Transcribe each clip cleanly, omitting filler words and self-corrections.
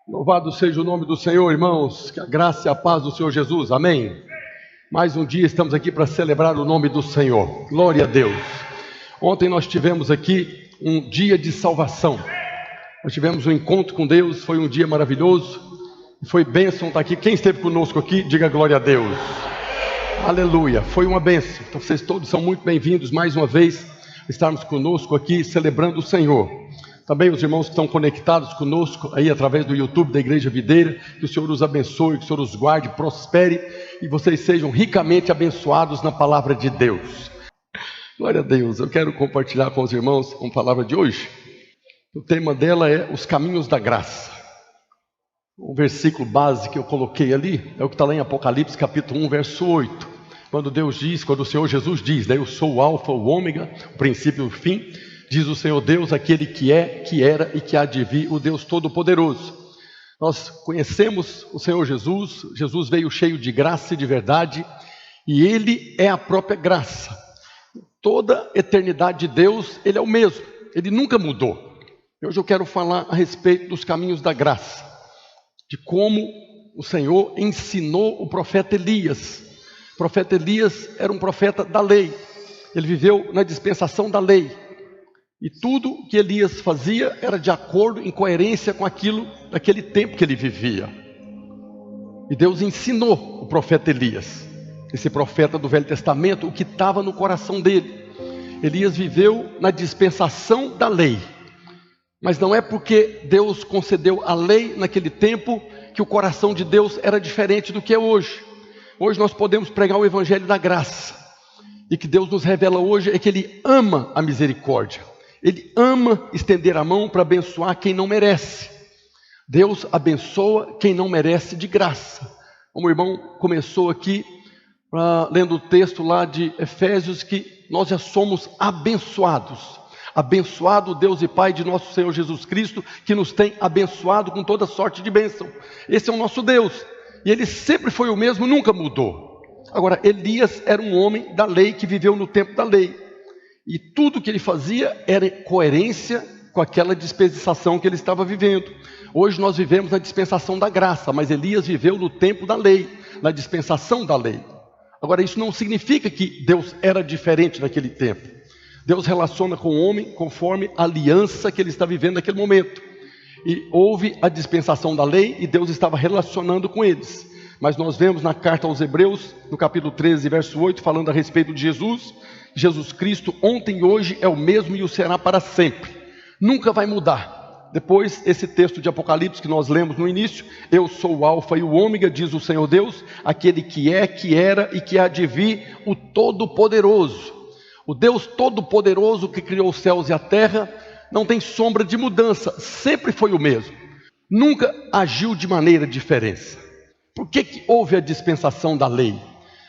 Louvado seja o nome do Senhor, irmãos, que a graça e a paz do Senhor Jesus, amém. Mais um dia estamos aqui para celebrar o nome do Senhor, glória a Deus. Ontem nós tivemos aqui um dia de salvação, nós tivemos um encontro com Deus, foi um dia maravilhoso, foi bênção estar aqui. Quem esteve conosco aqui, diga glória a Deus, aleluia, foi uma bênção. Então vocês todos são muito bem-vindos mais uma vez, estarmos conosco aqui celebrando o Senhor. Também os irmãos que estão conectados conosco aí através do YouTube da Igreja Videira, que o Senhor os abençoe, que o Senhor os guarde, prospere e vocês sejam ricamente abençoados na palavra de Deus. Glória a Deus, eu quero compartilhar com os irmãos a palavra de hoje. O tema dela é os caminhos da graça. O versículo base que eu coloquei ali é o que está lá em Apocalipse capítulo 1, verso 8. Quando Deus diz, quando o Senhor Jesus diz, eu sou o alfa, o ômega, o princípio e o fim. Diz o Senhor Deus, aquele que é, que era e que há de vir, o Deus Todo-Poderoso. Nós conhecemos o Senhor Jesus, Jesus veio cheio de graça e de verdade, e Ele é a própria graça. Toda a eternidade de Deus, Ele é o mesmo, Ele nunca mudou. Hoje eu quero falar a respeito dos caminhos da graça, de como o Senhor ensinou o profeta Elias. O profeta Elias era um profeta da lei, ele viveu na dispensação da lei. E tudo que Elias fazia era de acordo, em coerência com aquilo, daquele tempo que ele vivia. E Deus ensinou o profeta Elias, esse profeta do Velho Testamento, o que estava no coração dele. Elias viveu na dispensação da lei. Mas não é porque Deus concedeu a lei naquele tempo que o coração de Deus era diferente do que é hoje. Hoje nós podemos pregar o evangelho da graça. E que Deus nos revela hoje é que Ele ama a misericórdia. Ele ama estender a mão para abençoar quem não merece. Deus abençoa quem não merece de graça. Como o irmão começou aqui, lendo o texto lá de Efésios, que nós já somos abençoados. Abençoado Deus e Pai de nosso Senhor Jesus Cristo, que nos tem abençoado com toda sorte de bênção. Esse é o nosso Deus. E Ele sempre foi o mesmo, nunca mudou. Agora, Elias era um homem da lei, que viveu no tempo da lei. E tudo que ele fazia era em coerência com aquela dispensação que ele estava vivendo. Hoje nós vivemos na dispensação da graça, mas Elias viveu no tempo da lei, na dispensação da lei. Agora, isso não significa que Deus era diferente naquele tempo. Deus relaciona com o homem conforme a aliança que ele está vivendo naquele momento. E houve a dispensação da lei e Deus estava relacionando com eles. Mas nós vemos na carta aos Hebreus, no capítulo 13, verso 8, falando a respeito de Jesus. Jesus Cristo ontem e hoje é o mesmo e o será para sempre. Nunca vai mudar. Depois, esse texto de Apocalipse que nós lemos no início, eu sou o alfa e o ômega, diz o Senhor Deus, aquele que é, que era e que há de vir, o Todo-Poderoso. O Deus Todo-Poderoso que criou os céus e a terra, não tem sombra de mudança, sempre foi o mesmo. Nunca agiu de maneira diferente. Por que houve a dispensação da lei?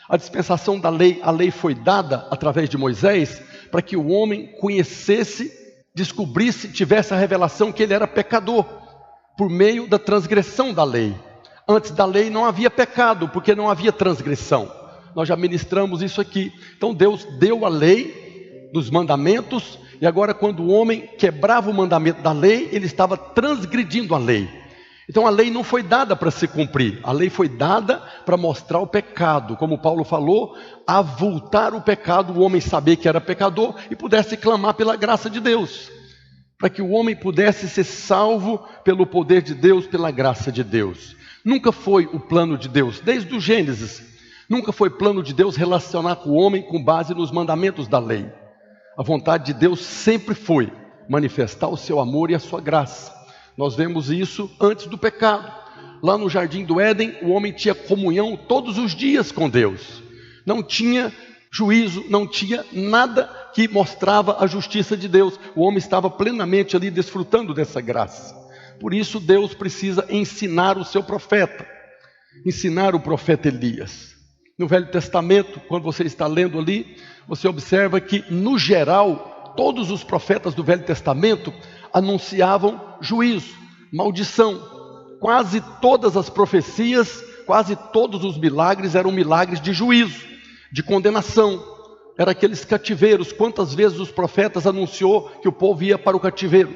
A dispensação da lei, a lei foi dada através de Moisés para que o homem conhecesse, descobrisse, tivesse a revelação que ele era pecador, por meio da transgressão da lei. Antes da lei não havia pecado, porque não havia transgressão. Nós já ministramos isso aqui. Então Deus deu a lei dos mandamentos, e agora quando o homem quebrava o mandamento da lei, ele estava transgredindo a lei. Então a lei não foi dada para se cumprir, a lei foi dada para mostrar o pecado, como Paulo falou, avultar o pecado, o homem saber que era pecador e pudesse clamar pela graça de Deus, para que o homem pudesse ser salvo pelo poder de Deus, pela graça de Deus. Nunca foi o plano de Deus, desde o Gênesis, nunca foi plano de Deus relacionar com o homem com base nos mandamentos da lei. A vontade de Deus sempre foi manifestar o seu amor e a sua graça. Nós vemos isso antes do pecado. Lá no jardim do Éden, o homem tinha comunhão todos os dias com Deus. Não tinha juízo, não tinha nada que mostrava a justiça de Deus. O homem estava plenamente ali desfrutando dessa graça. Por isso Deus precisa ensinar o seu profeta, ensinar o profeta Elias. No Velho Testamento, quando você está lendo ali, você observa que, no geral, todos os profetas do Velho Testamento anunciavam juízo, maldição. Quase todas as profecias, quase todos os milagres eram milagres de juízo, de condenação. Eram aqueles cativeiros. Quantas vezes os profetas anunciou que o povo ia para o cativeiro?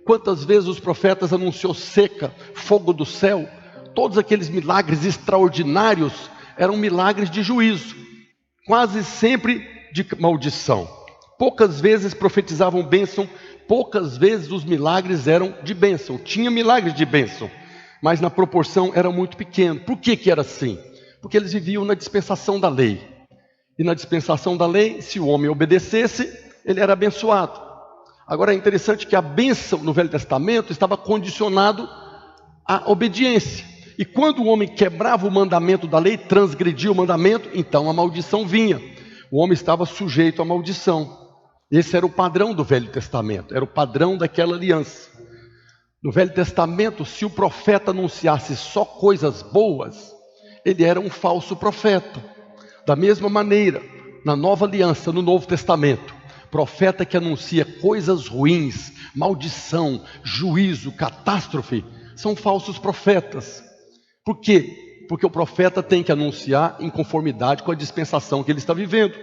Quantas vezes os profetas anunciou seca, fogo do céu? Todos aqueles milagres extraordinários eram milagres de juízo, quase sempre de maldição. Poucas vezes profetizavam bênção, poucas vezes os milagres eram de bênção. Tinha milagres de bênção, mas na proporção era muito pequeno. Por que era assim? Porque eles viviam na dispensação da lei. E na dispensação da lei, se o homem obedecesse, ele era abençoado. Agora é interessante que a bênção no Velho Testamento estava condicionado à obediência. E quando o homem quebrava o mandamento da lei, transgredia o mandamento, então a maldição vinha. O homem estava sujeito à maldição. Esse era o padrão do Velho Testamento, era o padrão daquela aliança. No Velho Testamento, se o profeta anunciasse só coisas boas, ele era um falso profeta. Da mesma maneira, na Nova Aliança, no Novo Testamento, profeta que anuncia coisas ruins, maldição, juízo, catástrofe, são falsos profetas. Por quê? Porque o profeta tem que anunciar em conformidade com a dispensação que ele está vivendo.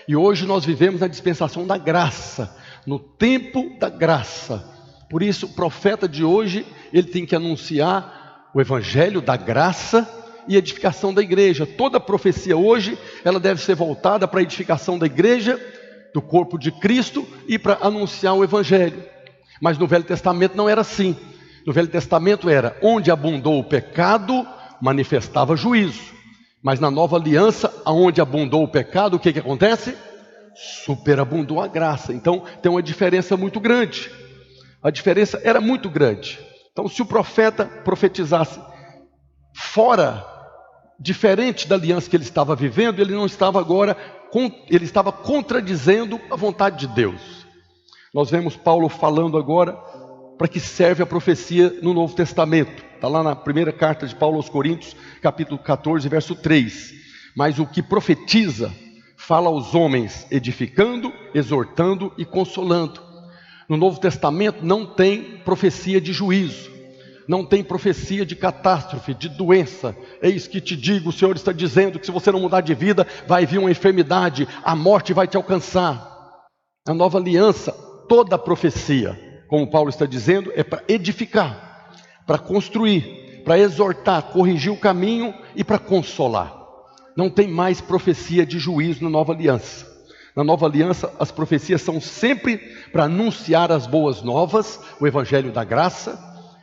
E hoje nós vivemos na dispensação da graça, no tempo da graça. Por isso, o profeta de hoje, ele tem que anunciar o evangelho da graça e edificação da igreja. Toda profecia hoje, ela deve ser voltada para a edificação da igreja, do corpo de Cristo e para anunciar o evangelho. Mas no Velho Testamento não era assim. No Velho Testamento era, onde abundou o pecado, manifestava juízo. Mas na Nova Aliança, onde abundou o pecado, o que acontece? Superabundou a graça. Então tem uma diferença muito grande. A diferença era muito grande. Então se o profeta profetizasse fora, diferente da aliança que ele estava vivendo, ele não estava agora, ele estava contradizendo a vontade de Deus. Nós vemos Paulo falando agora para que serve a profecia no Novo Testamento. Está lá na primeira carta de Paulo aos Coríntios, capítulo 14, verso 3. Mas o que profetiza, fala aos homens, edificando, exortando e consolando. No Novo Testamento não tem profecia de juízo, não tem profecia de catástrofe, de doença. Eis que te digo, o Senhor está dizendo que se você não mudar de vida, vai vir uma enfermidade, a morte vai te alcançar. Na Nova Aliança, toda a profecia, como Paulo está dizendo, é para edificar, para construir, para exortar, corrigir o caminho e para consolar. Não tem mais profecia de juízo na Nova Aliança. Na Nova Aliança, as profecias são sempre para anunciar as boas novas, o Evangelho da graça,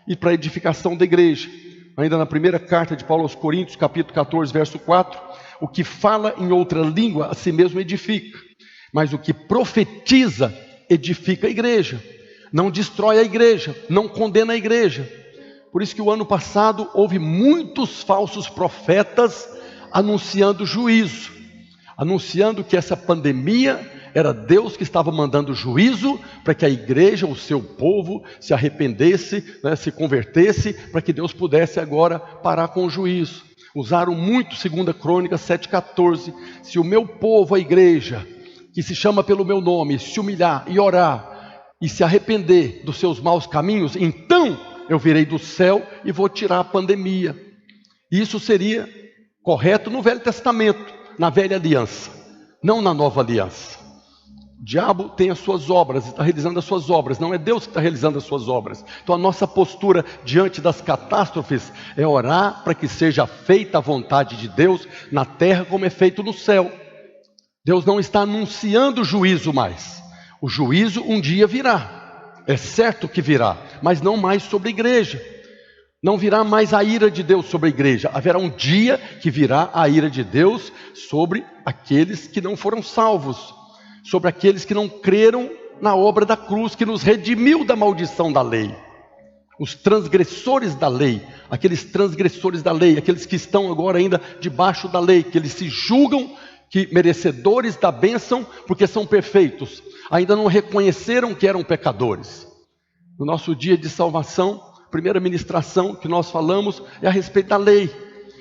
e para a edificação da igreja. Ainda na primeira carta de Paulo aos Coríntios, capítulo 14, verso 4, o que fala em outra língua a si mesmo edifica, mas o que profetiza edifica a igreja. Não destrói a igreja, não condena a igreja. Por isso que o ano passado houve muitos falsos profetas anunciando juízo, anunciando que essa pandemia era Deus que estava mandando juízo para que a igreja, o seu povo, se arrependesse, se convertesse, para que Deus pudesse agora parar com o juízo. Usaram muito 2 Crônicas 7,14. Se o meu povo, a igreja, que se chama pelo meu nome, se humilhar e orar, e se arrepender dos seus maus caminhos, então eu virei do céu e vou tirar a pandemia. Isso seria correto no Velho Testamento, na Velha Aliança, não na Nova Aliança. O diabo tem as suas obras, está realizando as suas obras, não é Deus que está realizando as suas obras. Então a nossa postura diante das catástrofes é orar para que seja feita a vontade de Deus na terra como é feito no céu. Deus não está anunciando juízo mais. O juízo um dia virá, é certo que virá, mas não mais sobre a igreja. Não virá mais a ira de Deus sobre a igreja. Haverá um dia que virá a ira de Deus sobre aqueles que não foram salvos, sobre aqueles que não creram na obra da cruz, que nos redimiu da maldição da lei. Os transgressores da lei, aqueles transgressores da lei, aqueles que estão agora ainda debaixo da lei, que eles se julgam que merecedores da bênção porque são perfeitos, ainda não reconheceram que eram pecadores. No nosso dia de salvação, a primeira ministração que nós falamos é a respeito da lei,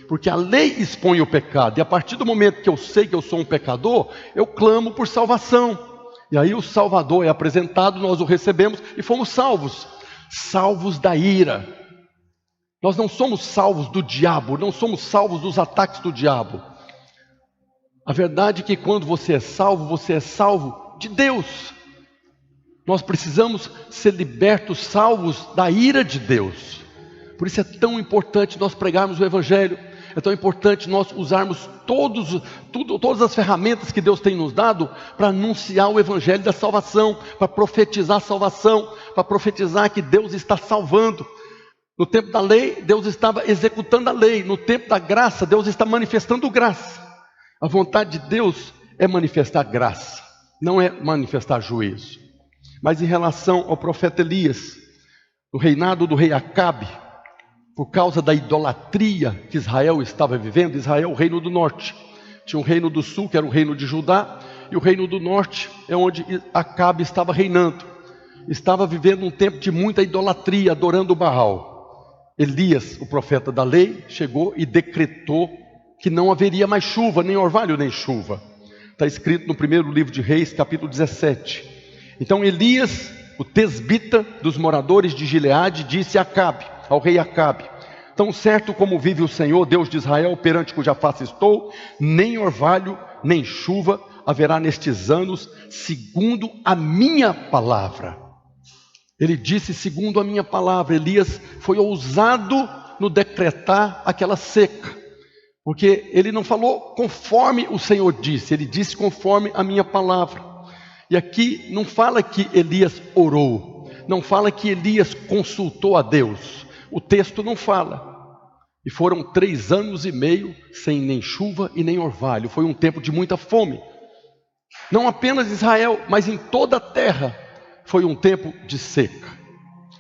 porque a lei expõe o pecado, e a partir do momento que eu sei que eu sou um pecador, eu clamo por salvação, e aí o Salvador é apresentado, nós o recebemos e fomos salvos, salvos da ira. Nós não somos salvos do diabo, não somos salvos dos ataques do diabo. A verdade é que quando você é salvo de Deus. Nós precisamos ser libertos, salvos da ira de Deus. Por isso é tão importante nós pregarmos o Evangelho. É tão importante nós usarmos todas as ferramentas que Deus tem nos dado para anunciar o Evangelho da salvação, para profetizar a salvação, para profetizar que Deus está salvando. No tempo da lei, Deus estava executando a lei. No tempo da graça, Deus está manifestando graça. A vontade de Deus é manifestar graça, não é manifestar juízo. Mas em relação ao profeta Elias, no reinado do rei Acabe, por causa da idolatria que Israel estava vivendo, Israel é o reino do norte. Tinha o reino do sul, que era o reino de Judá, e o reino do norte é onde Acabe estava reinando. Estava vivendo um tempo de muita idolatria, adorando o Baal. Elias, o profeta da lei, chegou e decretou que não haveria mais chuva, nem orvalho, nem chuva. Está escrito no primeiro livro de Reis, capítulo 17. Então Elias, o tesbita dos moradores de Gileade, disse a Acabe, ao rei Acabe: tão certo como vive o Senhor, Deus de Israel, perante cuja face estou, nem orvalho, nem chuva haverá nestes anos, segundo a minha palavra. Ele disse segundo a minha palavra. Elias foi ousado no decretar aquela seca, porque ele não falou conforme o Senhor disse, ele disse conforme a minha palavra. E aqui não fala que Elias orou, não fala que Elias consultou a Deus, o texto não fala. E foram 3 anos e meio sem nem chuva e nem orvalho. Foi um tempo de muita fome, não apenas em Israel, mas em toda a terra. Foi um tempo de seca.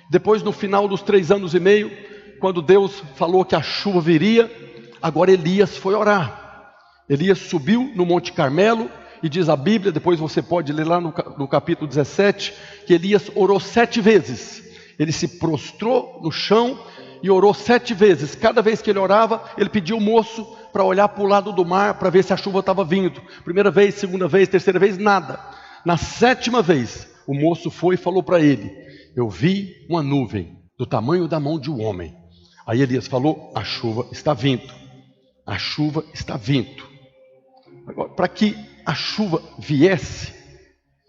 Depois, no final dos 3 anos e meio, quando Deus falou que a chuva viria, agora Elias foi orar. Elias subiu no Monte Carmelo, e diz a Bíblia, depois você pode ler lá no capítulo 17, que Elias orou 7 vezes. Ele se prostrou no chão e orou 7 vezes. Cada vez que ele orava, ele pediu o moço para olhar para o lado do mar, para ver se a chuva estava vindo. Primeira vez, segunda vez, terceira vez, nada. Na 7ª vez, o moço foi e falou para ele: eu vi uma nuvem do tamanho da mão de um homem. Aí Elias falou: a chuva está vindo. A chuva está vindo. Agora, para que a chuva viesse,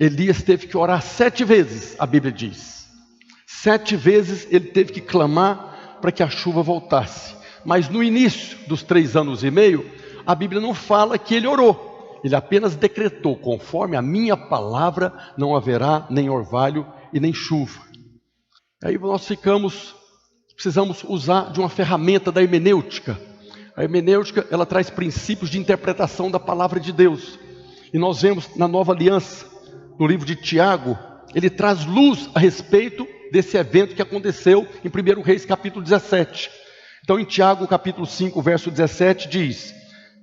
Elias teve que orar 7 vezes, a Bíblia diz. 7 vezes ele teve que clamar para que a chuva voltasse. Mas no início dos 3 anos e meio, a Bíblia não fala que ele orou. Ele apenas decretou: conforme a minha palavra, não haverá nem orvalho e nem chuva. Aí nós precisamos usar de uma ferramenta da hermenêutica. A hermenêutica, ela traz princípios de interpretação da palavra de Deus. E nós vemos na Nova Aliança, no livro de Tiago, ele traz luz a respeito desse evento que aconteceu em 1 Reis capítulo 17. Então em Tiago capítulo 5, verso 17 diz,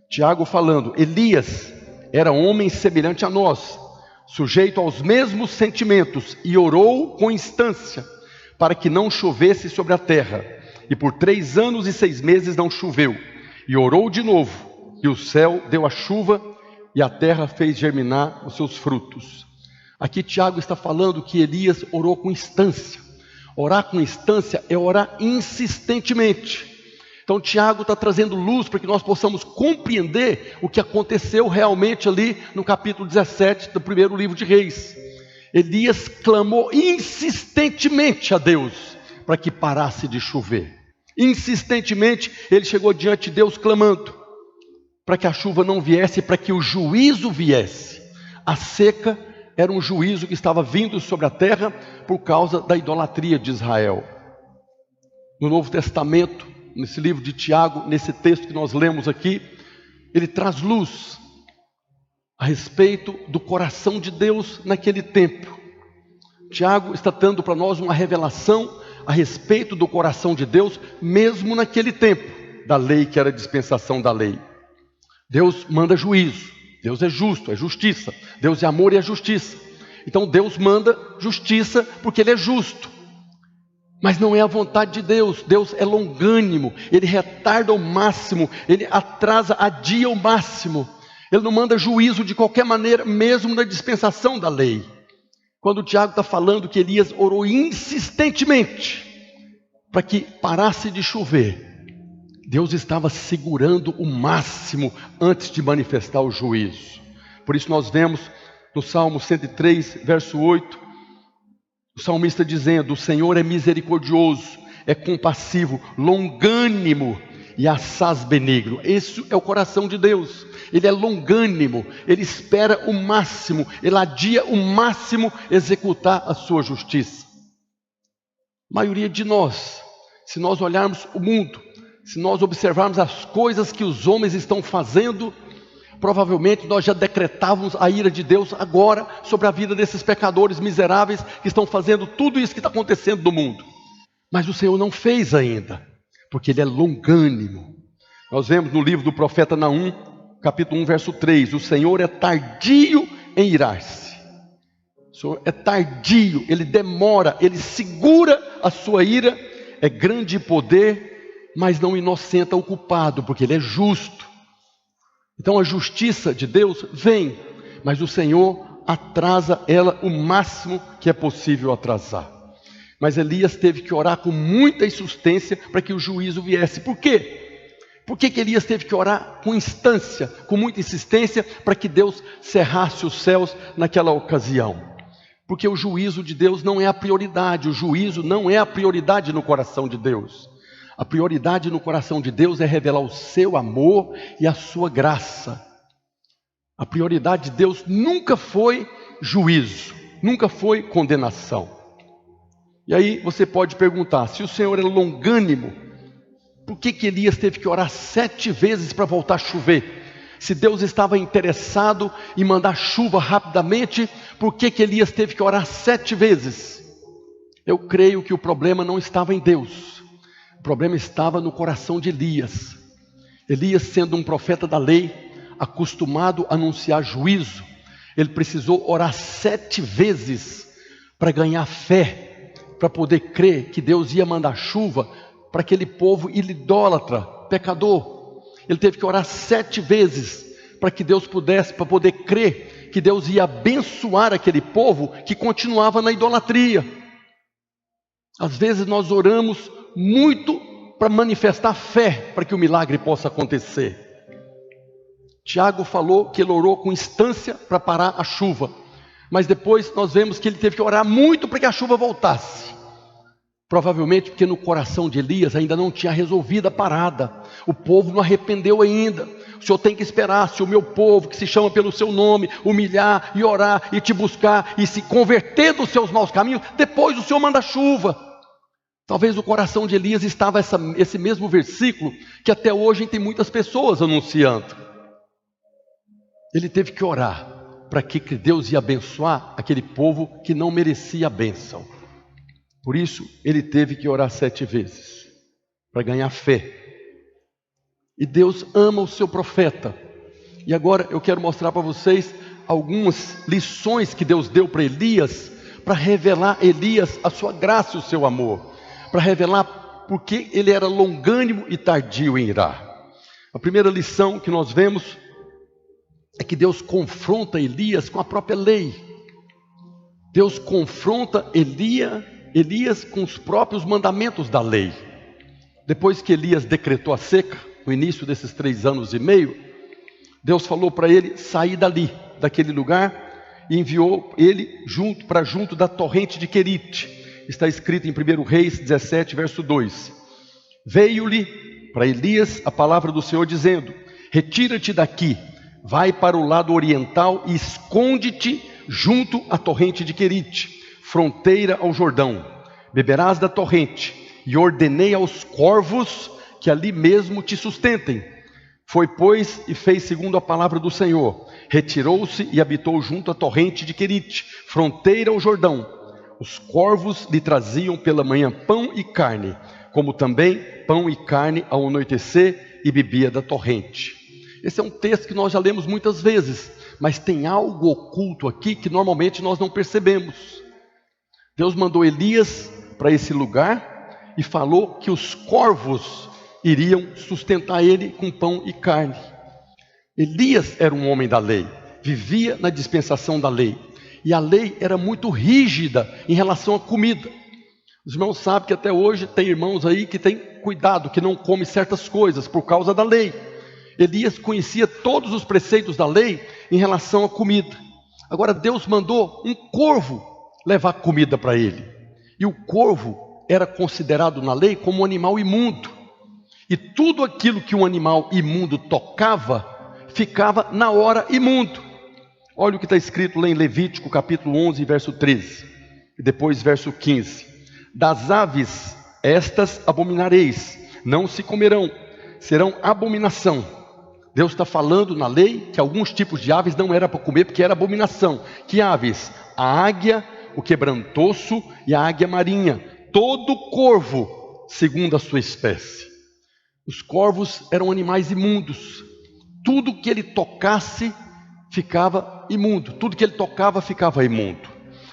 Tiago falando: Elias era homem semelhante a nós, sujeito aos mesmos sentimentos, e orou com instância para que não chovesse sobre a terra. E por 3 anos e 6 meses não choveu. E orou de novo, e o céu deu a chuva, e a terra fez germinar os seus frutos. Aqui Tiago está falando que Elias orou com instância. Orar com instância é orar insistentemente. Então Tiago está trazendo luz para que nós possamos compreender o que aconteceu realmente ali no capítulo 17 do primeiro livro de Reis. Elias clamou insistentemente a Deus para que parasse de chover. Insistentemente ele chegou diante de Deus clamando para que a chuva não viesse, para que o juízo viesse. A seca era um juízo que estava vindo sobre a terra por causa da idolatria de Israel. No Novo Testamento, nesse livro de Tiago, nesse texto que nós lemos aqui, ele traz luz a respeito do coração de Deus naquele tempo. Tiago está dando para nós uma revelação a respeito do coração de Deus, mesmo naquele tempo da lei, que era a dispensação da lei. Deus manda juízo, Deus é justo, é justiça. Deus é amor e é justiça. Então Deus manda justiça porque Ele é justo. Mas não é a vontade de Deus. Deus é longânimo, Ele retarda ao máximo, Ele atrasa, adia ao máximo. Ele não manda juízo de qualquer maneira, mesmo na dispensação da lei. Quando o Tiago está falando que Elias orou insistentemente para que parasse de chover, Deus estava segurando o máximo antes de manifestar o juízo. Por isso nós vemos no Salmo 103, verso 8, O salmista dizendo: o Senhor é misericordioso, é compassivo, longânimo e assaz benigno. Esse é o coração de Deus. Ele é longânimo, ele espera o máximo, ele adia o máximo executar a sua justiça. A maioria de nós, se nós olharmos o mundo, se nós observarmos as coisas que os homens estão fazendo, provavelmente nós já decretávamos a ira de Deus agora sobre a vida desses pecadores miseráveis que estão fazendo tudo isso que está acontecendo no mundo. Mas o Senhor não fez ainda, porque Ele é longânimo. Nós vemos no livro do profeta Naum, capítulo 1, verso 3, o Senhor é tardio em irar-se. O Senhor é tardio, Ele demora, Ele segura a sua ira, é grande poder, mas não inocenta o culpado, porque Ele é justo. Então a justiça de Deus vem, mas o Senhor atrasa ela o máximo que é possível atrasar. Mas Elias teve que orar com muita insistência para que o juízo viesse. Por quê? Por que Elias teve que orar com instância, com muita insistência, para que Deus cerrasse os céus naquela ocasião? Porque o juízo de Deus não é a prioridade, o juízo não é a prioridade no coração de Deus. A prioridade no coração de Deus é revelar o seu amor e a sua graça. A prioridade de Deus nunca foi juízo, nunca foi condenação. E aí você pode perguntar, se o Senhor é longânimo, por que Elias teve que orar 7 vezes para voltar a chover? Se Deus estava interessado em mandar chuva rapidamente, por que Elias teve que orar 7 vezes? Eu creio que o problema não estava em Deus. O problema estava no coração de Elias. Elias, sendo um profeta da lei, acostumado a anunciar juízo, ele precisou orar 7 vezes para ganhar fé, para poder crer que Deus ia mandar chuva para aquele povo idólatra, pecador. Ele teve que orar 7 vezes para que Deus pudesse, para poder crer que Deus ia abençoar aquele povo que continuava na idolatria. Às vezes nós oramos muito para manifestar fé, para que o milagre possa acontecer. Tiago falou que ele orou com instância para parar a chuva, mas depois nós vemos que ele teve que orar muito para que a chuva voltasse. Provavelmente porque no coração de Elias ainda não tinha resolvido a parada. O povo não arrependeu ainda. O Senhor tem que esperar, se o meu povo, que se chama pelo seu nome, humilhar e orar e te buscar e se converter dos seus maus caminhos, depois o Senhor manda chuva. Talvez no coração de Elias estava esse mesmo versículo que até hoje tem muitas pessoas anunciando. Ele teve que orar para que Deus ia abençoar aquele povo que não merecia a bênção. Por isso, ele teve que orar 7 vezes, para ganhar fé. E Deus ama o seu profeta. E agora eu quero mostrar para vocês algumas lições que Deus deu para Elias, para revelar a Elias a sua graça e o seu amor, para revelar porque ele era longânimo e tardio em irar. A primeira lição que nós vemos é que Deus confronta Elias com a própria lei. Deus confronta Elias com os próprios mandamentos da lei. Depois que Elias decretou a seca, no início desses 3 anos e meio, Deus falou para ele sair daquele lugar, e enviou ele junto da torrente de Querite. Está escrito em 1 Reis 17, verso 2. Veio-lhe para Elias a palavra do Senhor dizendo: retira-te daqui, vai para o lado oriental e esconde-te junto à torrente de Querite, fronteira ao Jordão. Beberás da torrente, e ordenei aos corvos que ali mesmo te sustentem. Foi, pois, e fez segundo a palavra do Senhor. Retirou-se e habitou junto à torrente de Querite, fronteira ao Jordão. Os corvos lhe traziam pela manhã pão e carne, como também pão e carne ao anoitecer, e bebia da torrente. Esse é um texto que nós já lemos muitas vezes, mas tem algo oculto aqui que normalmente nós não percebemos. Deus mandou Elias para esse lugar e falou que os corvos iriam sustentar ele com pão e carne. Elias era um homem da lei, vivia na dispensação da lei, e a lei era muito rígida em relação à comida. Os irmãos sabem que até hoje tem irmãos aí que têm cuidado, que não comem certas coisas por causa da lei. Elias conhecia todos os preceitos da lei em relação à comida. Agora Deus mandou um corvo levar comida para ele. E o corvo era considerado na lei como um animal imundo. E tudo aquilo que um animal imundo tocava, ficava na hora imundo. Olha o que está escrito lá em Levítico capítulo 11, verso 13. E depois verso 15. Das aves estas abominareis, não se comerão, serão abominação. Deus está falando na lei que alguns tipos de aves não era para comer porque era abominação. Que aves? A águia, o quebrantoço e a águia marinha. Todo corvo, segundo a sua espécie. Os corvos eram animais imundos. Tudo que ele tocasse ficava imundo. Tudo que ele tocava ficava imundo.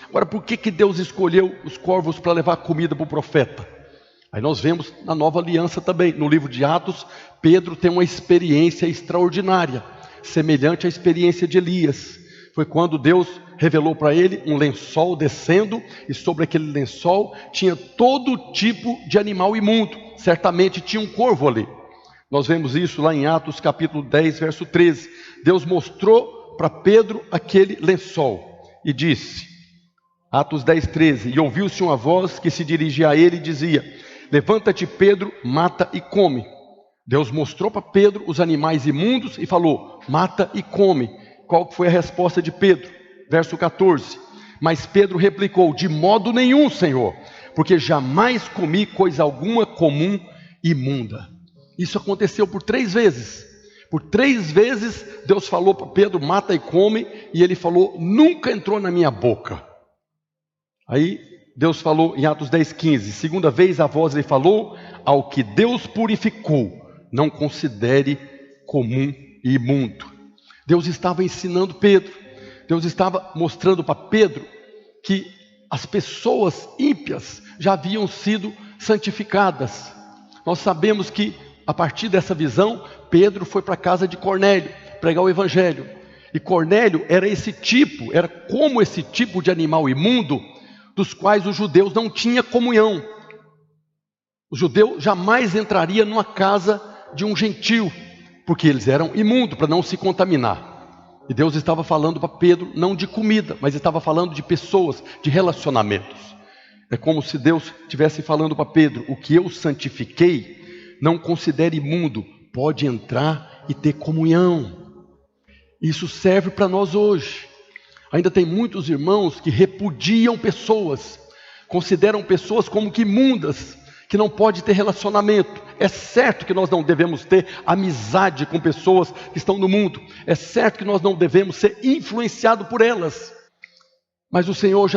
Agora, por que Deus escolheu os corvos para levar comida para o profeta? Aí nós vemos na Nova Aliança também, no livro de Atos, Pedro tem uma experiência extraordinária, semelhante à experiência de Elias. Foi quando Deus revelou para ele um lençol descendo, e sobre aquele lençol tinha todo tipo de animal imundo. Certamente tinha um corvo ali. Nós vemos isso lá em Atos capítulo 10, verso 13. Deus mostrou para Pedro aquele lençol e disse, Atos 10, 13, e ouviu-se uma voz que se dirigia a ele e dizia, levanta-te Pedro, mata e come. Deus mostrou para Pedro os animais imundos e falou, mata e come. Qual foi a resposta de Pedro? Verso 14, mas Pedro replicou, de modo nenhum, Senhor, porque jamais comi coisa alguma comum imunda. Isso aconteceu por 3 vezes. Por 3 vezes Deus falou para Pedro, mata e come, e ele falou, nunca entrou na minha boca. Aí Deus falou em Atos 10, 15, segunda vez a voz lhe falou, ao que Deus purificou, não considere comum e imundo. Deus estava ensinando Pedro, Deus estava mostrando para Pedro que as pessoas ímpias já haviam sido santificadas. Nós sabemos que a partir dessa visão, Pedro foi para a casa de Cornélio, pregar o evangelho. E Cornélio era como esse tipo de animal imundo, dos quais os judeus não tinham comunhão. O judeu jamais entraria numa casa de um gentil, porque eles eram imundos, para não se contaminar. E Deus estava falando para Pedro, não de comida, mas estava falando de pessoas, de relacionamentos. É como se Deus estivesse falando para Pedro, o que eu santifiquei, não considere imundo, pode entrar e ter comunhão. Isso serve para nós hoje. Ainda tem muitos irmãos que repudiam pessoas, consideram pessoas como que imundas, que não pode ter relacionamento. É certo que nós não devemos ter amizade com pessoas que estão no mundo. É certo que nós não devemos ser influenciados por elas. Mas o Senhor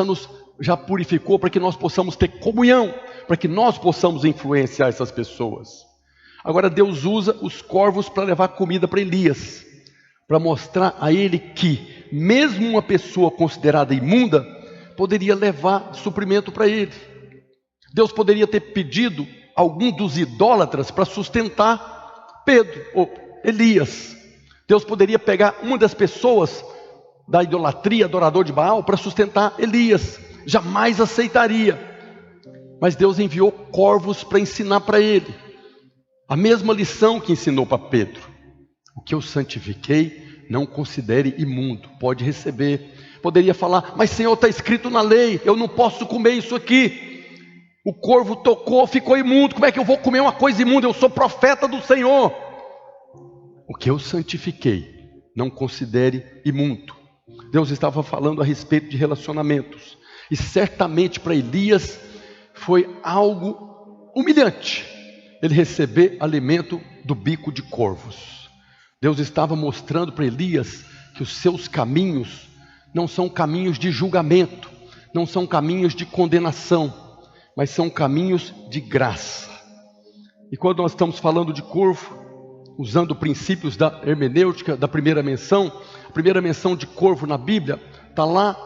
já purificou para que nós possamos ter comunhão, para que nós possamos influenciar essas pessoas. Agora Deus usa os corvos para levar comida para Elias, para mostrar a ele que mesmo uma pessoa considerada imunda poderia levar suprimento para ele. Deus poderia ter pedido algum dos idólatras para sustentar Pedro ou Elias. Deus poderia pegar uma das pessoas da idolatria, adorador de Baal, para sustentar Elias. Jamais aceitaria. Mas Deus enviou corvos para ensinar para ele a mesma lição que ensinou para Pedro. O que eu santifiquei, não considere imundo, pode receber. Poderia falar, mas Senhor, está escrito na lei, eu não posso comer isso aqui. O corvo tocou, ficou imundo, como é que eu vou comer uma coisa imunda? Eu sou profeta do Senhor. O que eu santifiquei, não considere imundo. Deus estava falando a respeito de relacionamentos. E certamente para Elias foi algo humilhante ele receber alimento do bico de corvos. Deus estava mostrando para Elias que os seus caminhos não são caminhos de julgamento, não são caminhos de condenação, mas são caminhos de graça. E quando nós estamos falando de corvo, usando princípios da hermenêutica, da primeira menção, a primeira menção de corvo na Bíblia está lá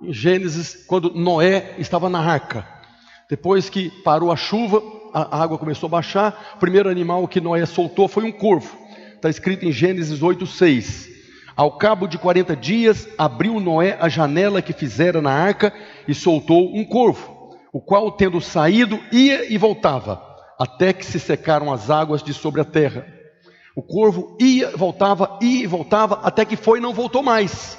em Gênesis, quando Noé estava na arca. Depois que parou a chuva, a água começou a baixar, o primeiro animal que Noé soltou foi um corvo. Está escrito em Gênesis 8:6. Ao cabo de 40 dias, abriu Noé a janela que fizera na arca e soltou um corvo, o qual, tendo saído, ia e voltava, até que se secaram as águas de sobre a terra. O corvo ia e voltava, até que foi e não voltou mais.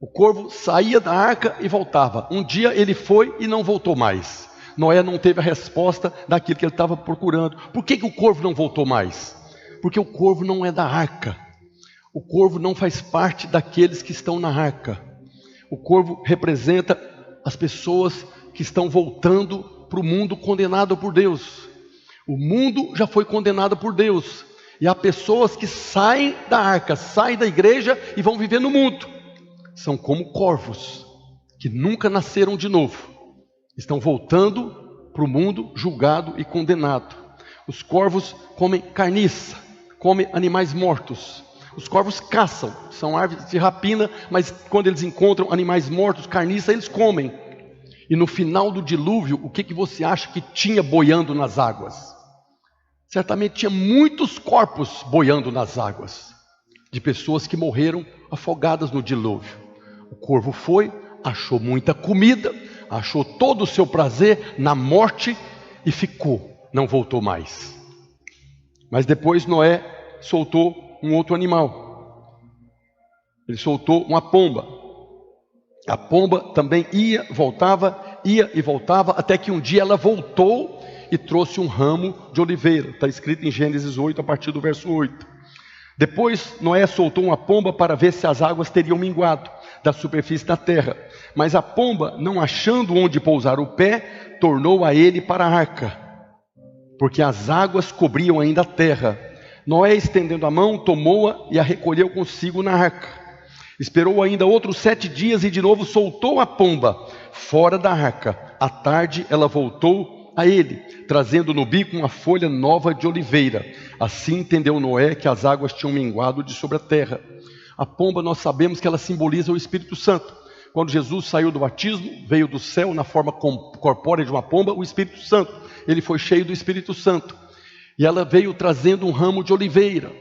O corvo saía da arca e voltava. Um dia ele foi e não voltou mais. Noé não teve a resposta daquilo que ele estava procurando. Por que o corvo não voltou mais? Porque o corvo não é da arca. O corvo não faz parte daqueles que estão na arca. O corvo representa as pessoas que estão voltando para o mundo condenado por Deus. O mundo já foi condenado por Deus. E há pessoas que saem da arca, saem da igreja e vão viver no mundo. São como corvos, que nunca nasceram de novo. Estão voltando para o mundo julgado e condenado. Os corvos comem carniça, comem animais mortos. Os corvos caçam, são aves de rapina, mas quando eles encontram animais mortos, carniça, eles comem. E no final do dilúvio, o que você acha que tinha boiando nas águas? Certamente tinha muitos corpos boiando nas águas, de pessoas que morreram afogadas no dilúvio. O corvo foi, achou muita comida, achou todo o seu prazer na morte e ficou, não voltou mais. Mas depois Noé soltou um outro animal. Ele soltou uma pomba. A pomba também ia e voltava, até que um dia ela voltou e trouxe um ramo de oliveira. Está escrito em Gênesis 8, a partir do verso 8. Depois Noé soltou uma pomba para ver se as águas teriam minguado da superfície da terra. Mas a pomba, não achando onde pousar o pé, tornou a ele para a arca, porque as águas cobriam ainda a terra. Noé, estendendo a mão, tomou-a e a recolheu consigo na arca. Esperou ainda outros 7 dias e de novo soltou a pomba fora da arca. À tarde ela voltou a ele, trazendo no bico uma folha nova de oliveira. Assim entendeu Noé que as águas tinham minguado de sobre a terra. A pomba, nós sabemos que ela simboliza o Espírito Santo. Quando Jesus saiu do batismo, veio do céu na forma corpórea de uma pomba, o Espírito Santo. Ele foi cheio do Espírito Santo. E ela veio trazendo um ramo de oliveira.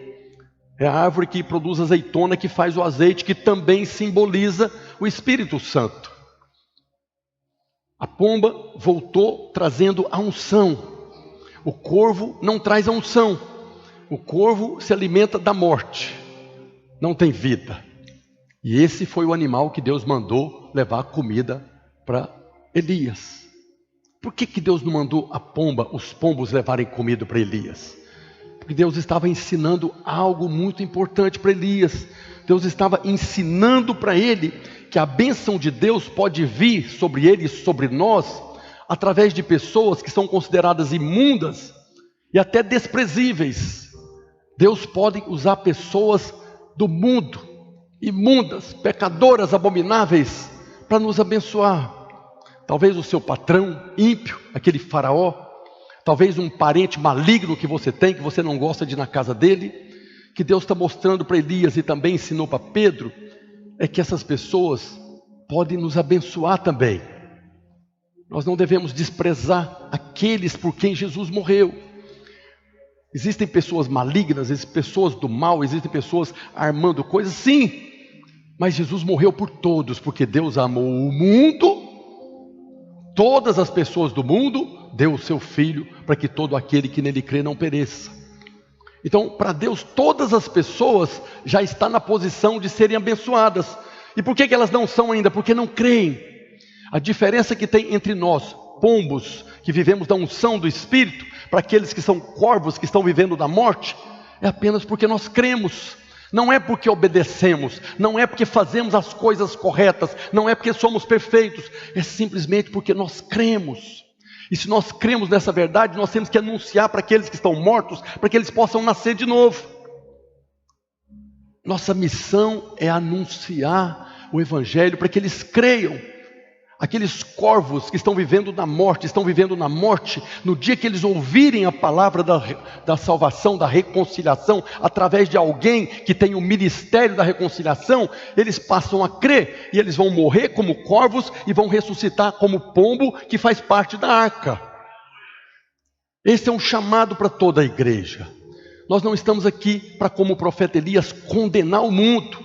É a árvore que produz azeitona, que faz o azeite, que também simboliza o Espírito Santo. A pomba voltou trazendo a unção. O corvo não traz a unção. O corvo se alimenta da morte. Não tem vida. E esse foi o animal que Deus mandou levar comida para Elias. Por que Deus não mandou a pomba, os pombos levarem comida para Elias? Porque Deus estava ensinando algo muito importante para Elias. Deus estava ensinando para ele que a bênção de Deus pode vir sobre ele e sobre nós através de pessoas que são consideradas imundas e até desprezíveis. Deus pode usar pessoas do mundo, imundas, pecadoras, abomináveis, para nos abençoar. Talvez o seu patrão ímpio, aquele faraó, talvez um parente maligno que você tem, que você não gosta de ir na casa dele, que Deus está mostrando para Elias e também ensinou para Pedro, é que essas pessoas podem nos abençoar também. Nós não devemos desprezar aqueles por quem Jesus morreu. Existem pessoas malignas, existem pessoas do mal, existem pessoas armando coisas, sim, mas Jesus morreu por todos, porque Deus amou o mundo, todas as pessoas do mundo, deu o seu Filho, para que todo aquele que nele crê não pereça. Então, para Deus, todas as pessoas já estão na posição de serem abençoadas. E por que elas não são ainda? Porque não creem. A diferença que tem entre nós, pombos, que vivemos da unção do Espírito, para aqueles que são corvos, que estão vivendo da morte, é apenas porque nós cremos. Não é porque obedecemos, não é porque fazemos as coisas corretas, não é porque somos perfeitos, é simplesmente porque nós cremos. E se nós cremos nessa verdade, nós temos que anunciar para aqueles que estão mortos, para que eles possam nascer de novo. Nossa missão é anunciar o Evangelho para que eles creiam. Aqueles corvos que estão vivendo na morte, no dia que eles ouvirem a palavra da salvação, da reconciliação, através de alguém que tem o ministério da reconciliação, eles passam a crer, e eles vão morrer como corvos, e vão ressuscitar como pombo, que faz parte da arca. Esse é um chamado para toda a igreja. Nós não estamos aqui para, como o profeta Elias, condenar o mundo.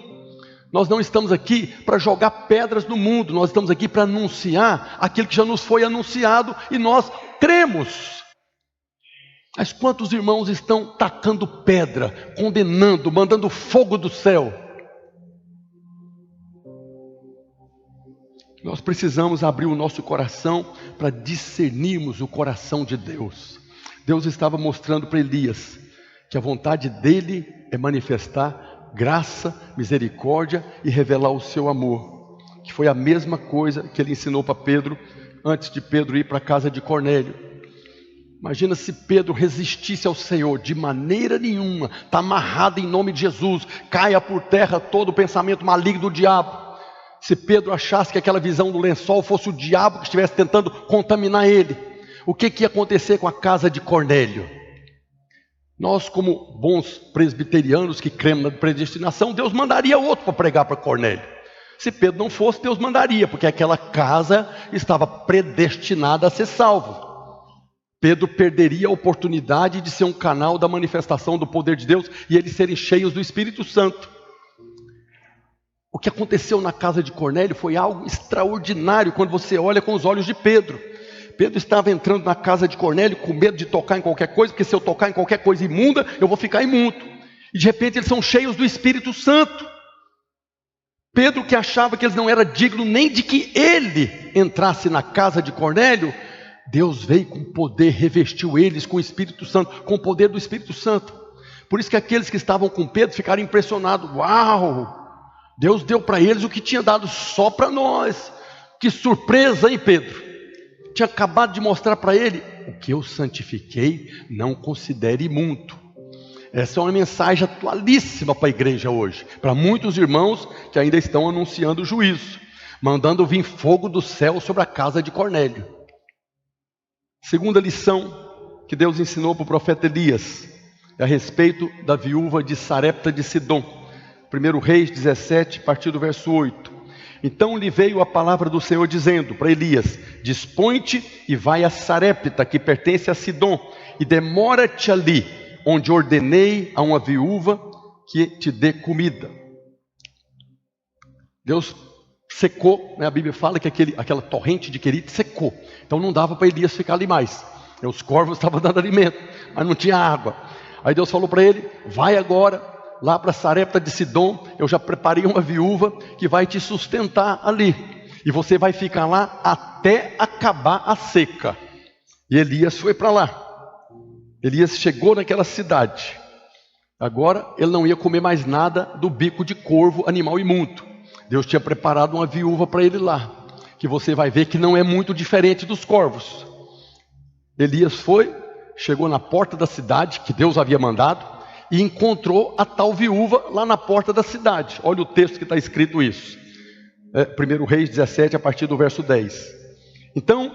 Nós não estamos aqui para jogar pedras no mundo, nós estamos aqui para anunciar aquilo que já nos foi anunciado e nós cremos. Mas quantos irmãos estão tacando pedra, condenando, mandando fogo do céu? Nós precisamos abrir o nosso coração para discernirmos o coração de Deus. Deus estava mostrando para Elias que a vontade dele é manifestar graça, misericórdia e revelar o seu amor, que foi a mesma coisa que ele ensinou para Pedro antes de Pedro ir para a casa de Cornélio. Imagina se Pedro resistisse ao Senhor. De maneira nenhuma, está amarrado em nome de Jesus, caia por terra todo o pensamento maligno do diabo. Se Pedro achasse que aquela visão do lençol fosse o diabo que estivesse tentando contaminar ele, o que ia acontecer com a casa de Cornélio? Nós, como bons presbiterianos que cremos na predestinação, Deus mandaria outro para pregar para Cornélio. Se Pedro não fosse, Deus mandaria, porque aquela casa estava predestinada a ser salvo. Pedro perderia a oportunidade de ser um canal da manifestação do poder de Deus e eles serem cheios do Espírito Santo. O que aconteceu na casa de Cornélio foi algo extraordinário quando você olha com os olhos de Pedro. Pedro estava entrando na casa de Cornélio com medo de tocar em qualquer coisa, porque se eu tocar em qualquer coisa imunda, eu vou ficar imundo. E de repente eles são cheios do Espírito Santo. Pedro, que achava que eles não eram dignos nem de que ele entrasse na casa de Cornélio, Deus veio com poder, revestiu eles com o Espírito Santo, com o poder do Espírito Santo. Por isso que aqueles que estavam com Pedro ficaram impressionados. Uau! Deus deu para eles o que tinha dado só para nós. Que surpresa, hein, Pedro? Tinha acabado de mostrar para ele: o que eu santifiquei, não considere imundo. Essa é uma mensagem atualíssima para a igreja hoje, para muitos irmãos que ainda estão anunciando o juízo, mandando vir fogo do céu sobre a casa de Cornélio. Segunda lição que Deus ensinou para o profeta Elias é a respeito da viúva de Sarepta de Sidom. 1 Reis 17, a partir do verso 8. Então lhe veio a palavra do Senhor dizendo para Elias: dispõe-te e vai a Sarepta, que pertence a Sidom, e demora-te ali, onde ordenei a uma viúva que te dê comida. Deus secou, né? A Bíblia fala que aquela torrente de Querite secou, então não dava para Elias ficar ali mais. Os corvos estavam dando alimento, mas não tinha água. Aí Deus falou para ele: vai agora lá para Sarepta de Sidom, eu já preparei uma viúva que vai te sustentar ali, e você vai ficar lá até acabar a seca. E Elias foi para lá. Elias chegou naquela cidade. Agora ele não ia comer mais nada do bico de corvo, animal imundo. Deus tinha preparado uma viúva para ele lá, que você vai ver que não é muito diferente dos corvos. Elias foi, chegou na porta da cidade que Deus havia mandado e encontrou a tal viúva lá na porta da cidade. Olha o texto que está escrito isso. 1 Reis 17, a partir do verso 10. Então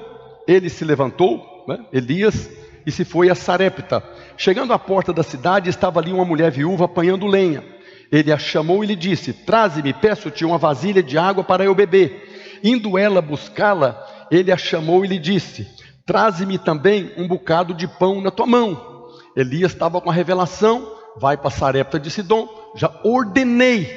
ele se levantou, Elias, e se foi a Sarepta. Chegando à porta da cidade, estava ali uma mulher viúva apanhando lenha. Ele a chamou e lhe disse: traze-me, peço-te, uma vasilha de água para eu beber. Indo ela buscá-la, ele a chamou e lhe disse: traze-me também um bocado de pão na tua mão. Elias estava com a revelação: vai para Sarepta de Sidom, já ordenei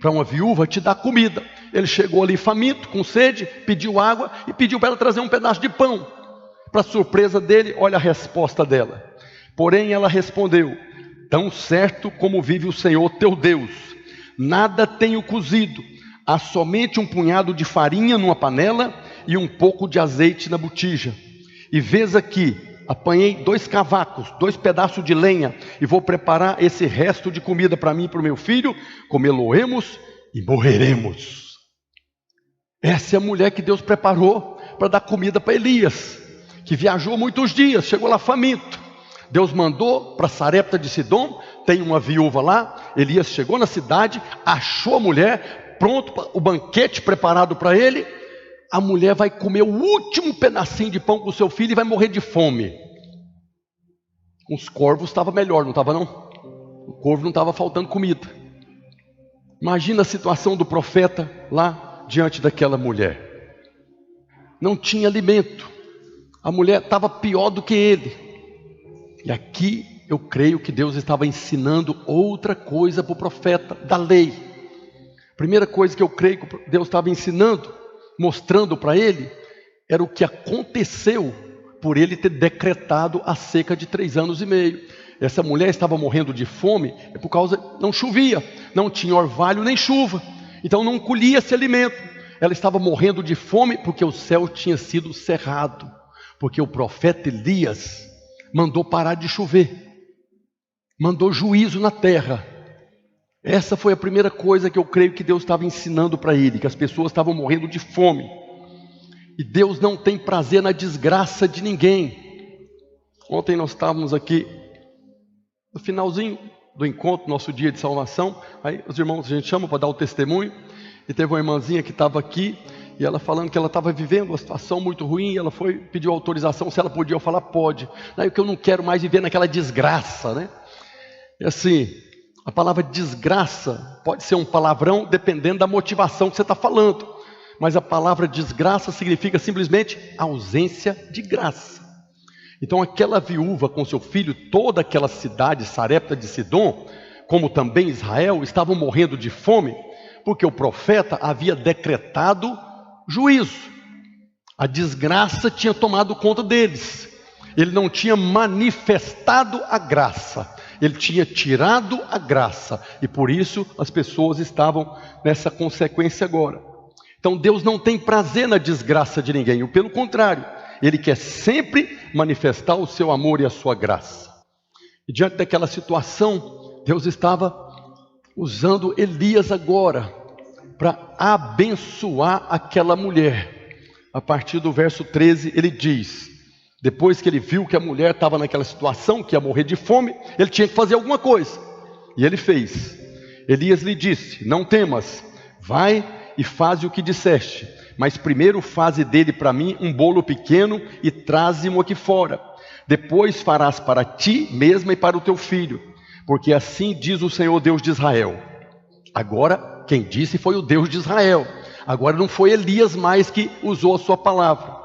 para uma viúva te dar comida. Ele chegou ali faminto, com sede, pediu água e pediu para ela trazer um pedaço de pão. Para surpresa dele, olha a resposta dela. Porém ela respondeu: tão certo como vive o Senhor teu Deus, nada tenho cozido, há somente um punhado de farinha numa panela e um pouco de azeite na botija. E vês aqui, apanhei 2 cavacos, 2 pedaços de lenha, e vou preparar esse resto de comida para mim e para o meu filho, comê-lo-emos e morreremos. Essa é a mulher que Deus preparou para dar comida para Elias, que viajou muitos dias, chegou lá faminto. Deus mandou para Sarepta de Sidom, tem uma viúva lá. Elias chegou na cidade, achou a mulher, pronto, o banquete preparado para ele. A mulher vai comer o último pedacinho de pão com o seu filho e vai morrer de fome. Com os corvos estava melhor, não estava não? O corvo não estava faltando comida. Imagina a situação do profeta lá diante daquela mulher. Não tinha alimento. A mulher estava pior do que ele. E aqui eu creio que Deus estava ensinando outra coisa para o profeta da lei. Primeira coisa que eu creio que Deus estava ensinando, mostrando para ele, era o que aconteceu por ele ter decretado a seca de 3 anos e meio. Essa mulher estava morrendo de fome, por causa, não chovia, não tinha orvalho nem chuva, então não colhia esse alimento. ela estava morrendo de fome porque o céu tinha sido cerrado, porque o profeta Elias mandou parar de chover, mandou juízo na terra. Essa foi a primeira coisa que eu creio que Deus estava ensinando para ele, que as pessoas estavam morrendo de fome. E Deus não tem prazer na desgraça de ninguém. Ontem nós estávamos aqui, no finalzinho do encontro, nosso dia de salvação. Aí os irmãos, a gente chama para dar o testemunho. E teve uma irmãzinha que estava aqui, e ela falando que ela estava vivendo uma situação muito ruim. E ela pediu autorização se ela podia. Eu falar, pode. Aí que eu não quero mais viver naquela desgraça, né? E assim, a palavra desgraça pode ser um palavrão dependendo da motivação que você está falando. Mas a palavra desgraça significa simplesmente ausência de graça. Então aquela viúva com seu filho, toda aquela cidade, Sarepta de Sidom, como também Israel, estavam morrendo de fome, porque o profeta havia decretado juízo. A desgraça tinha tomado conta deles. Ele não tinha manifestado a graça. Ele tinha tirado a graça, e por isso as pessoas estavam nessa consequência agora. Então Deus não tem prazer na desgraça de ninguém, pelo contrário, Ele quer sempre manifestar o seu amor e a sua graça. E diante daquela situação, Deus estava usando Elias agora para abençoar aquela mulher. A partir do verso 13 ele diz: depois que ele viu que a mulher estava naquela situação, que ia morrer de fome, ele tinha que fazer alguma coisa. E ele fez. Elias lhe disse: não temas, vai e faze o que disseste. Mas primeiro faze dele para mim um bolo pequeno e traze-mo aqui fora. Depois farás para ti mesma e para o teu filho. Porque assim diz o Senhor Deus de Israel. Agora, quem disse foi o Deus de Israel. Agora não foi Elias mais que usou a sua palavra.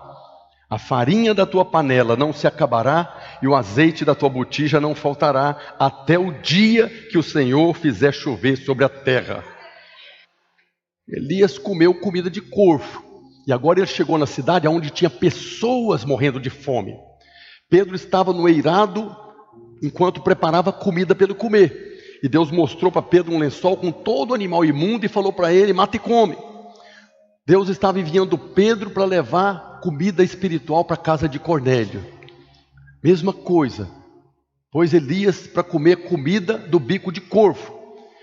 A farinha da tua panela não se acabará, e o azeite da tua botija não faltará, até o dia que o Senhor fizer chover sobre a terra. Elias comeu comida de corvo, e agora ele chegou na cidade onde tinha pessoas morrendo de fome. Pedro estava no eirado, enquanto preparava comida para ele comer. E Deus mostrou para Pedro um lençol com todo animal imundo, e falou para ele: mata e come. Deus estava enviando Pedro para levar comida espiritual para a casa de Cornélio. Mesma coisa, pôs Elias para comer comida do bico de corvo,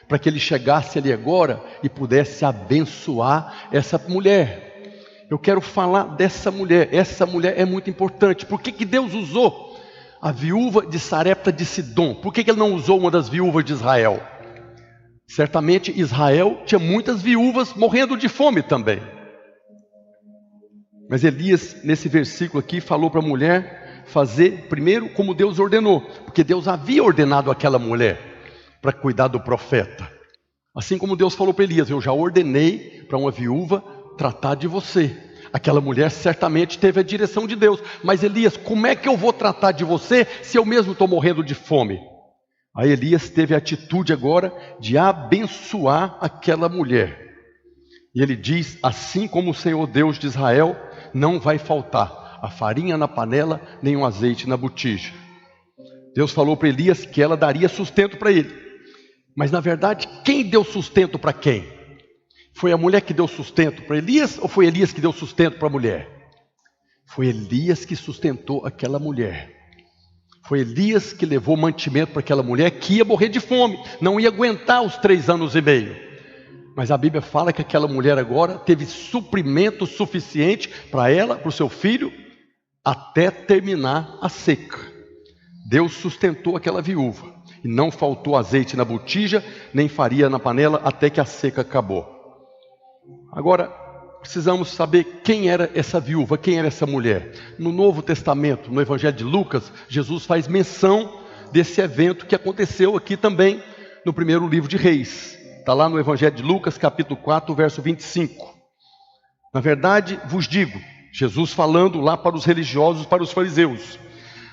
para que ele chegasse ali agora e pudesse abençoar essa mulher. Eu quero falar dessa mulher. Essa mulher é muito importante. Por que Deus usou a viúva de Sarepta de Sidom? Por que Ele não usou uma das viúvas de Israel? Certamente Israel tinha muitas viúvas morrendo de fome também. Mas Elias, nesse versículo aqui, falou para a mulher fazer primeiro como Deus ordenou, porque Deus havia ordenado aquela mulher para cuidar do profeta. Assim como Deus falou para Elias: eu já ordenei para uma viúva tratar de você. Aquela mulher certamente teve a direção de Deus. Mas Elias, como é que eu vou tratar de você se eu mesmo estou morrendo de fome? Aí Elias teve a atitude agora de abençoar aquela mulher. E ele diz: assim como o Senhor Deus de Israel, não vai faltar a farinha na panela, nem o azeite na botija. Deus falou para Elias que ela daria sustento para ele. Mas na verdade, quem deu sustento para quem? Foi a mulher que deu sustento para Elias, ou foi Elias que deu sustento para a mulher? Foi Elias que sustentou aquela mulher. Foi Elias que levou mantimento para aquela mulher que ia morrer de fome, não ia aguentar os 3 anos e meio. Mas a Bíblia fala que aquela mulher agora teve suprimento suficiente para ela, para o seu filho, até terminar a seca. Deus sustentou aquela viúva, e não faltou azeite na botija, nem farinha na panela, até que a seca acabou. Agora, precisamos saber quem era essa viúva, quem era essa mulher. No Novo Testamento, no Evangelho de Lucas, Jesus faz menção desse evento que aconteceu aqui também, no primeiro livro de Reis. Está lá no Evangelho de Lucas, capítulo 4, verso 25. Na verdade, vos digo, Jesus falando lá para os religiosos, para os fariseus: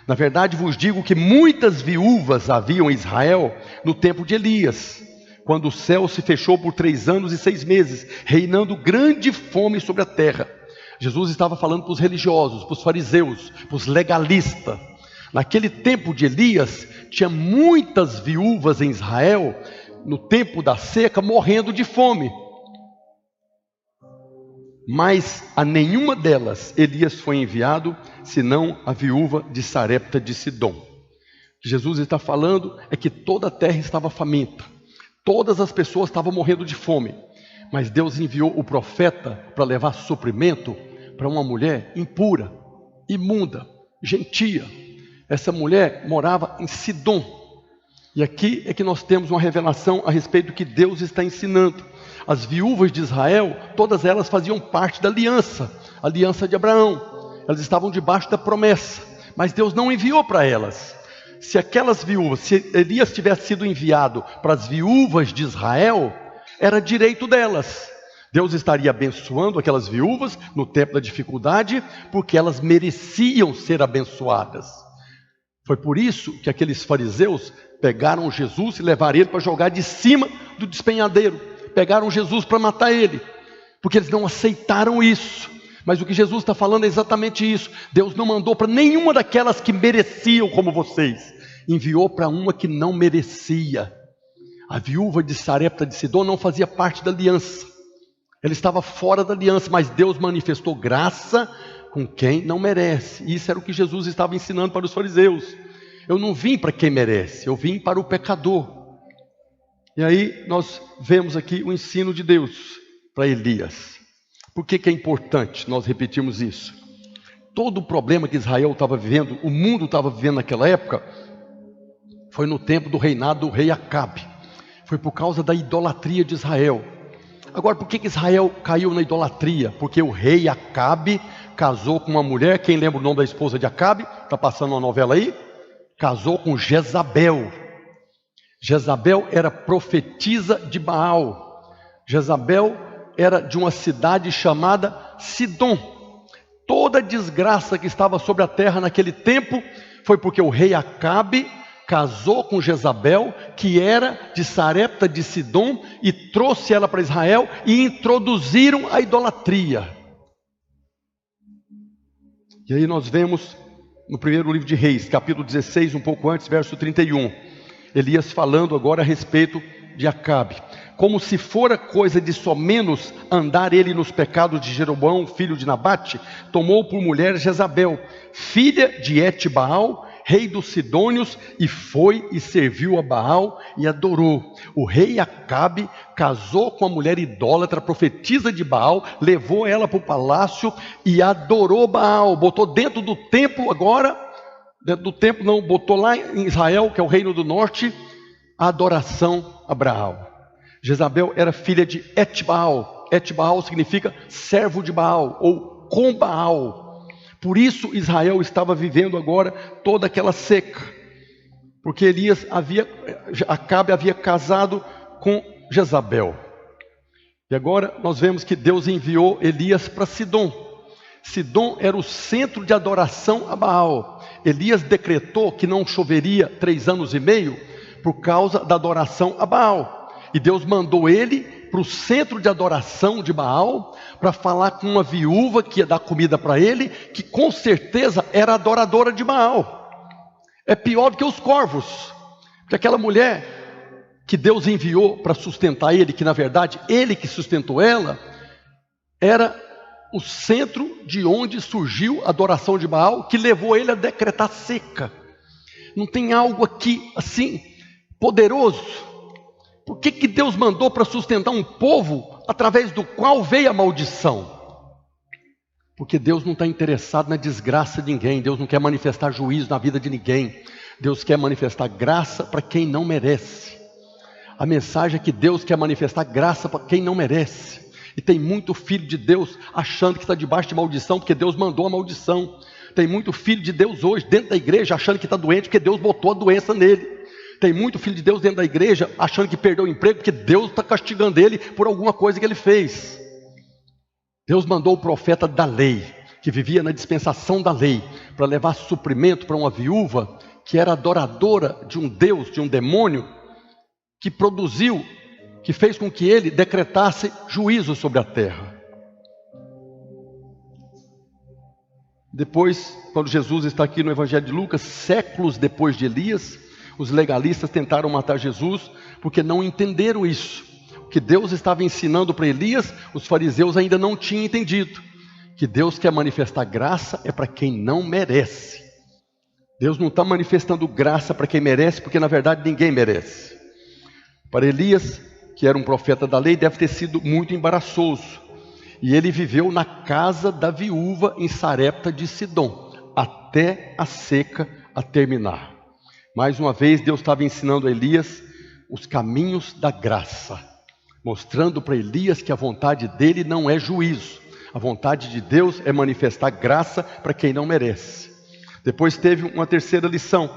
na verdade vos digo que muitas viúvas haviam em Israel no tempo de Elias, quando o céu se fechou por 3 anos e 6 meses, reinando grande fome sobre a terra. Jesus estava falando para os religiosos, para os fariseus, para os legalistas. Naquele tempo de Elias, tinha muitas viúvas em Israel, no tempo da seca, morrendo de fome. mas a nenhuma delas Elias foi enviado, senão a viúva de Sarepta de Sidom. O que Jesus está falando é que toda a terra estava faminta, todas as pessoas estavam morrendo de fome, mas Deus enviou o profeta para levar suprimento para uma mulher impura, imunda, gentia. Essa mulher morava em Sidom. E aqui é que nós temos uma revelação a respeito do que Deus está ensinando. As viúvas de Israel, todas elas faziam parte da aliança, a aliança de Abraão. Elas estavam debaixo da promessa, mas Deus não enviou para elas. Se aquelas viúvas, se Elias tivesse sido enviado para as viúvas de Israel, era direito delas. Deus estaria abençoando aquelas viúvas no tempo da dificuldade, porque elas mereciam ser abençoadas. Foi por isso que aqueles fariseus pegaram Jesus e levaram ele para jogar de cima do despenhadeiro. Pegaram Jesus para matar ele, porque eles não aceitaram isso. Mas o que Jesus está falando é exatamente isso. Deus não mandou para nenhuma daquelas que mereciam como vocês. Enviou para uma que não merecia. A viúva de Sarepta de Sidom não fazia parte da aliança. Ela estava fora da aliança, mas Deus manifestou graça com quem não merece. Isso era o que Jesus estava ensinando para os fariseus. Eu não vim para quem merece, eu vim para o pecador. E aí nós vemos aqui o ensino de Deus para Elias. Por que é importante nós repetirmos isso? Todo o problema que Israel estava vivendo, o mundo estava vivendo naquela época, foi no tempo do reinado do rei Acabe. Foi por causa da idolatria de Israel. Agora, por que Israel caiu na idolatria? Porque o rei Acabe casou com uma mulher, quem lembra o nome da esposa de Acabe? Está passando uma novela aí? Casou com Jezabel. Jezabel era profetisa de Baal. Jezabel era de uma cidade chamada Sidom. Toda a desgraça que estava sobre a terra naquele tempo foi porque o rei Acabe casou com Jezabel, que era de Sarepta de Sidom, e trouxe ela para Israel e introduziram a idolatria. E aí nós vemos no primeiro livro de Reis, capítulo 16, um pouco antes, verso 31, Elias falando agora a respeito de Acabe. Como se fora coisa de somenos andar ele nos pecados de Jeroboão, filho de Nabate, tomou por mulher Jezabel, filha de Etbaal, rei dos Sidônios, e foi e serviu a Baal e adorou. O rei Acabe casou com a mulher idólatra, profetisa de Baal, levou ela para o palácio e adorou Baal. Botou dentro do templo agora, dentro do templo não, botou lá em Israel, que é o reino do norte, a adoração a Baal. Jezabel era filha de Etbaal. Etbaal significa servo de Baal, ou com Baal. Por isso Israel estava vivendo agora toda aquela seca, porque Acabe havia casado com Jezabel. E agora nós vemos que Deus enviou Elias para Sidom. Sidom era o centro de adoração a Baal. Elias decretou que não choveria 3 anos e meio por causa da adoração a Baal. E Deus mandou ele para o centro de adoração de Baal, para falar com uma viúva que ia dar comida para ele, que com certeza era adoradora de Baal. É pior do que os corvos, porque aquela mulher que Deus enviou para sustentar ele, que na verdade ele que sustentou ela, era o centro de onde surgiu a adoração de Baal, que levou ele a decretar seca. Não tem algo aqui assim poderoso? Por que Deus mandou para sustentar um povo através do qual veio a maldição? Porque Deus não está interessado na desgraça de ninguém. Deus não quer manifestar juízo na vida de ninguém. Deus quer manifestar graça para quem não merece. A mensagem é que Deus quer manifestar graça para quem não merece. E tem muito filho de Deus achando que está debaixo de maldição, porque Deus mandou a maldição. Tem muito filho de Deus hoje dentro da igreja achando que está doente, porque Deus botou a doença nele. Tem muito filho de Deus dentro da igreja achando que perdeu o emprego porque Deus está castigando ele por alguma coisa que ele fez. Deus mandou o profeta da lei, que vivia na dispensação da lei, para levar suprimento para uma viúva que era adoradora de um Deus, de um demônio, que produziu, que fez com que ele decretasse juízo sobre a terra. Depois, quando Jesus está aqui no Evangelho de Lucas, séculos depois de Elias, os legalistas tentaram matar Jesus porque não entenderam isso. O que Deus estava ensinando para Elias, os fariseus ainda não tinham entendido. Que Deus quer manifestar graça é para quem não merece. Deus não está manifestando graça para quem merece, porque na verdade ninguém merece. Para Elias, que era um profeta da lei, deve ter sido muito embaraçoso. E ele viveu na casa da viúva em Sarepta de Sidom, até a seca a terminar. Mais uma vez, Deus estava ensinando a Elias os caminhos da graça, mostrando para Elias que a vontade dele não é juízo. A vontade de Deus é manifestar graça para quem não merece. Depois teve uma terceira lição.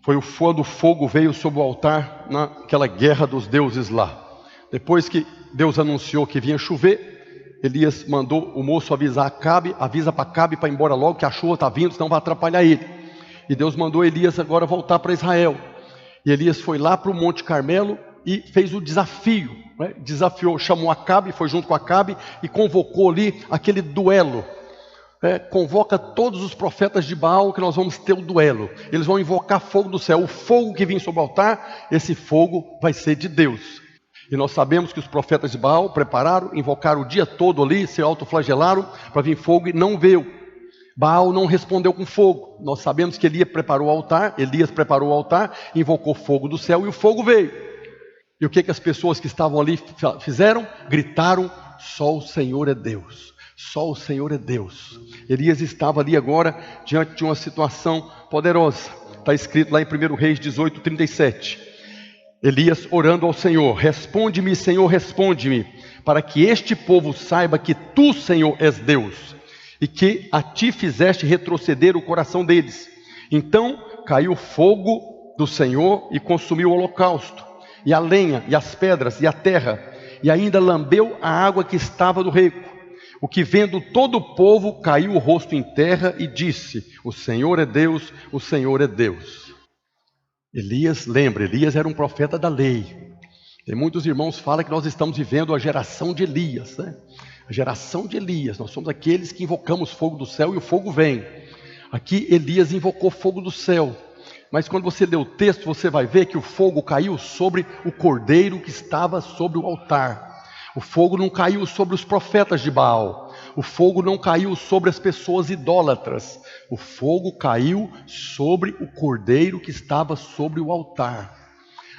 Foi quando o fogo veio sobre o altar, naquela guerra dos deuses lá. Depois que Deus anunciou que vinha chover, Elias mandou o moço avisar Acabe, avisa para Acabe para ir embora logo, que a chuva está vindo, senão vai atrapalhar ele. E Deus mandou Elias agora voltar para Israel. E Elias foi lá para o Monte Carmelo e fez o desafio, né? Desafiou, chamou Acabe, foi junto com Acabe e convocou ali aquele duelo. Convoca todos os profetas de Baal que nós vamos ter um duelo. Eles vão invocar fogo do céu. O fogo que vem sobre o altar, esse fogo vai ser de Deus. E nós sabemos que os profetas de Baal prepararam, invocaram o dia todo ali, se autoflagelaram para vir fogo e não veio. Baal não respondeu com fogo. Nós sabemos que Elias preparou o altar, invocou fogo do céu e o fogo veio. E o que as pessoas que estavam ali fizeram? Gritaram: só o Senhor é Deus. Só o Senhor é Deus. Elias estava ali agora diante de uma situação poderosa. Está escrito lá em 1 Reis 18:37. Elias orando ao Senhor: responde-me, Senhor, responde-me, para que este povo saiba que tu, Senhor, és Deus, e que a ti fizeste retroceder o coração deles. Então caiu fogo do Senhor e consumiu o holocausto, e a lenha, e as pedras, e a terra, e ainda lambeu a água que estava do reco. O que vendo todo o povo, caiu o rosto em terra e disse: o Senhor é Deus, o Senhor é Deus. Elias era um profeta da lei. Tem muitos irmãos que falam que nós estamos vivendo a geração de Elias, né? A geração de Elias, nós somos aqueles que invocamos fogo do céu e o fogo vem. Aqui Elias invocou fogo do céu, mas quando você lê o texto, você vai ver que o fogo caiu sobre o cordeiro que estava sobre o altar. O fogo não caiu sobre os profetas de Baal. O fogo não caiu sobre as pessoas idólatras. O fogo caiu sobre o cordeiro que estava sobre o altar.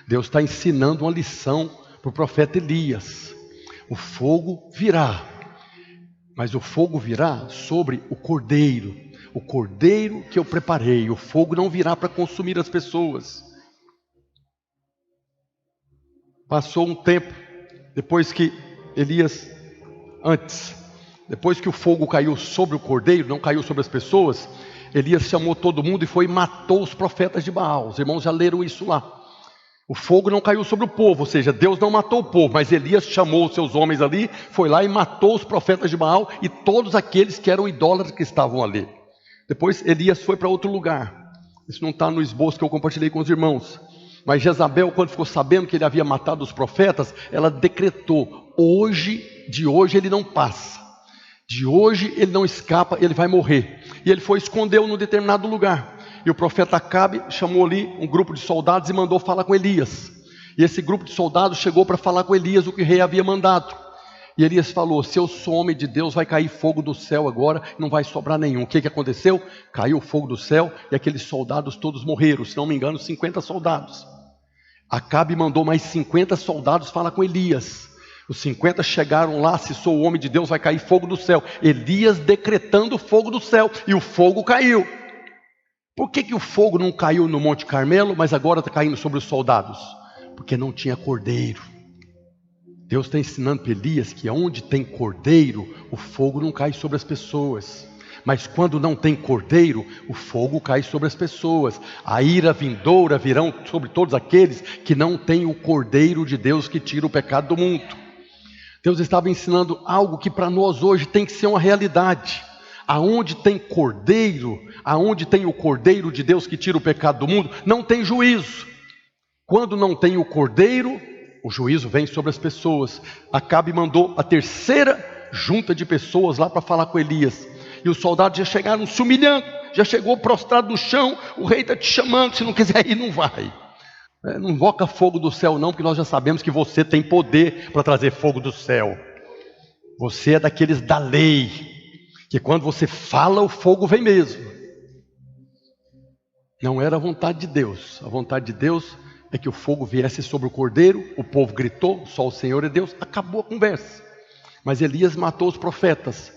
Deus está ensinando uma lição para o profeta Elias. O fogo virá, mas o fogo virá sobre o cordeiro que eu preparei. O fogo não virá para consumir as pessoas. Passou um tempo, depois que depois que o fogo caiu sobre o cordeiro, não caiu sobre as pessoas, Elias chamou todo mundo e foi e matou os profetas de Baal. Os irmãos já leram isso lá. O fogo não caiu sobre o povo, ou seja, Deus não matou o povo, mas Elias chamou os seus homens ali, foi lá e matou os profetas de Baal e todos aqueles que eram idólatras que estavam ali. Depois Elias foi para outro lugar. Isso não está no esboço que eu compartilhei com os irmãos. Mas Jezabel, quando ficou sabendo que ele havia matado os profetas, ela decretou: de hoje ele não passa. De hoje ele não escapa, ele vai morrer. E ele foi e escondeu num determinado lugar. E o profeta Acabe chamou ali um grupo de soldados e mandou falar com Elias. E esse grupo de soldados chegou para falar com Elias o que o rei havia mandado. E Elias falou: se eu sou homem de Deus, vai cair fogo do céu agora, não vai sobrar nenhum. O que aconteceu? Caiu fogo do céu e aqueles soldados todos morreram. Se não me engano, 50 soldados. Acabe mandou mais 50 soldados falar com Elias. Os 50 chegaram lá: se sou o homem de Deus, vai cair fogo do céu. Elias decretando fogo do céu, e o fogo caiu. Por que o fogo não caiu no Monte Carmelo, mas agora está caindo sobre os soldados? Porque não tinha cordeiro. Deus está ensinando para Elias que onde tem cordeiro, o fogo não cai sobre as pessoas. Mas quando não tem cordeiro, o fogo cai sobre as pessoas. A ira vindoura virão sobre todos aqueles que não têm o cordeiro de Deus que tira o pecado do mundo. Deus estava ensinando algo que para nós hoje tem que ser uma realidade. Aonde tem cordeiro, aonde tem o cordeiro de Deus que tira o pecado do mundo, não tem juízo. Quando não tem o cordeiro, o juízo vem sobre as pessoas. Acabe mandou a terceira junta de pessoas lá para falar com Elias. E os soldados já chegaram se humilhando, já chegou prostrado no chão: o rei está te chamando, se não quiser ir, não vai. Não invoca fogo do céu não, porque nós já sabemos que você tem poder para trazer fogo do céu. Você é daqueles da lei, que quando você fala, o fogo vem mesmo. Não era a vontade de Deus. A vontade de Deus é que o fogo viesse sobre o cordeiro. O povo gritou, só o Senhor é Deus. Acabou a conversa. Mas Elias matou os profetas.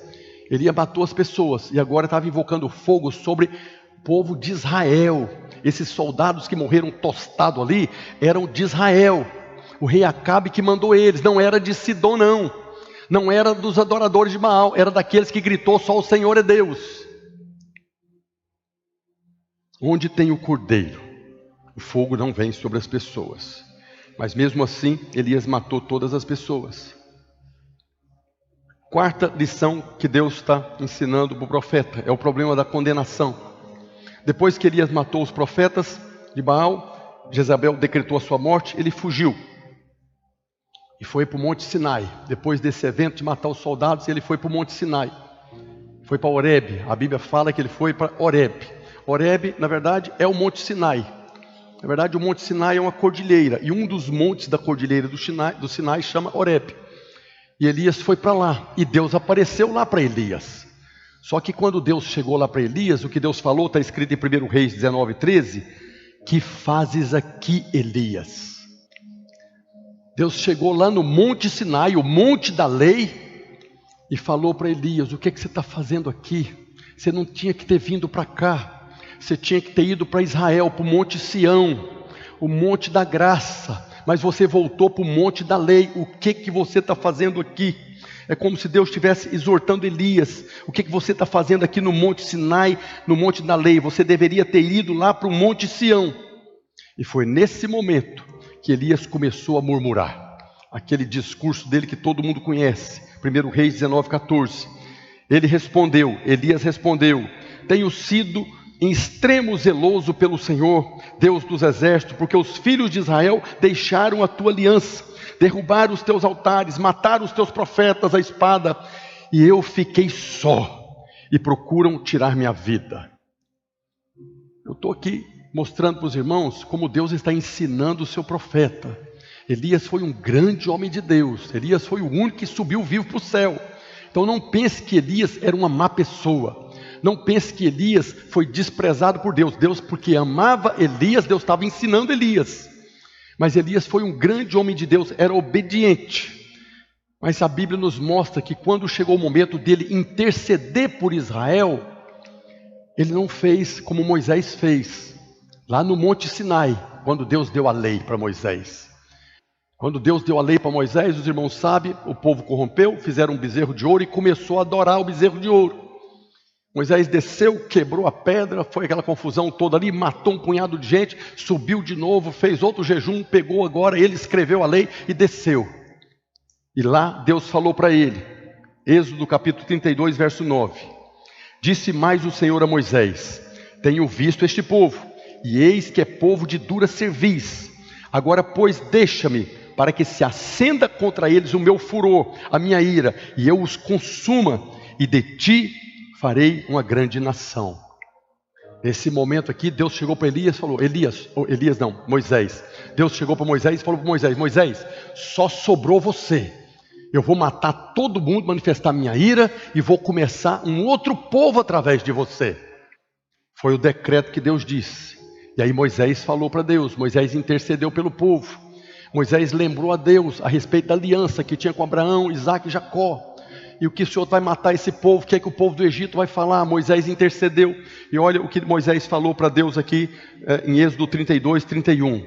Elias matou as pessoas. E agora estava invocando fogo sobre o povo de Israel. Esses soldados que morreram tostados ali eram de Israel. O rei Acabe que mandou eles. Não era de Sidom não. Não era dos adoradores de Baal. Era daqueles que gritou, só o Senhor é Deus. Onde tem o cordeiro, o fogo não vem sobre as pessoas. Mas mesmo assim, Elias matou todas as pessoas. Quarta lição que Deus está ensinando para o profeta é o problema da condenação. Depois que Elias matou os profetas de Baal, Jezabel decretou a sua morte, ele fugiu. E foi para o Monte Sinai. Depois desse evento de matar os soldados, ele foi para o Monte Sinai. Foi para Horebe. A Bíblia fala que ele foi para Horebe. Horebe, na verdade, é o Monte Sinai. Na verdade, o Monte Sinai é uma cordilheira. E um dos montes da cordilheira do Sinai chama Horebe. E Elias foi para lá. E Deus apareceu lá para Elias. Só que quando Deus chegou lá para Elias, o que Deus falou, está escrito em 1 Reis 19:13. Que fazes aqui, Elias? Deus chegou lá no Monte Sinai, o monte da lei, e falou para Elias: o que você está fazendo aqui? Você não tinha que ter vindo para cá. Você tinha que ter ido para Israel, para o Monte Sião, o Monte da Graça, mas você voltou para o Monte da Lei. O que você está fazendo aqui? É como se Deus estivesse exortando Elias. O que você está fazendo aqui no Monte Sinai, no Monte da Lei? Você deveria ter ido lá para o Monte Sião. E foi nesse momento que Elias começou a murmurar. Aquele discurso dele que todo mundo conhece, 1 Reis 19:14. Elias respondeu: tenho sido em extremo zeloso pelo Senhor, Deus dos exércitos, porque os filhos de Israel deixaram a tua aliança, derrubaram os teus altares, mataram os teus profetas à espada, e eu fiquei só, e procuram tirar minha vida. Eu estou aqui mostrando para os irmãos como Deus está ensinando o seu profeta. Elias foi um grande homem de Deus. Elias foi o único que subiu vivo para o céu. Então não pense que Elias era uma má pessoa. Não pense que Elias foi desprezado por Deus. Deus, porque amava Elias, Deus estava ensinando Elias. Mas Elias foi um grande homem de Deus, era obediente. Mas a Bíblia nos mostra que quando chegou o momento dele interceder por Israel, ele não fez como Moisés fez, lá no Monte Sinai, quando Deus deu a lei para Moisés. Quando Deus deu a lei para Moisés, os irmãos sabem, o povo corrompeu, fizeram um bezerro de ouro e começou a adorar o bezerro de ouro. Moisés desceu, quebrou a pedra, foi aquela confusão toda ali, matou um punhado de gente, subiu de novo, fez outro jejum, pegou agora, ele escreveu a lei e desceu. E lá Deus falou para ele, Êxodo capítulo 32, verso 9. Disse mais o Senhor a Moisés: tenho visto este povo, e eis que é povo de dura cerviz. Agora, pois, deixa-me, para que se acenda contra eles o meu furor, a minha ira, e eu os consuma, e de ti farei uma grande nação. Nesse momento aqui, Deus chegou para Elias e falou, Moisés. Deus chegou para Moisés e falou para Moisés, Moisés, só sobrou você. Eu vou matar todo mundo, manifestar minha ira, e vou começar um outro povo através de você. Foi o decreto que Deus disse. E aí Moisés falou para Deus, Moisés intercedeu pelo povo. Moisés lembrou a Deus a respeito da aliança que tinha com Abraão, Isaque e Jacó. E o que o Senhor vai matar esse povo, o que é que o povo do Egito vai falar? Moisés intercedeu. E olha o que Moisés falou para Deus aqui em Êxodo 32, 31.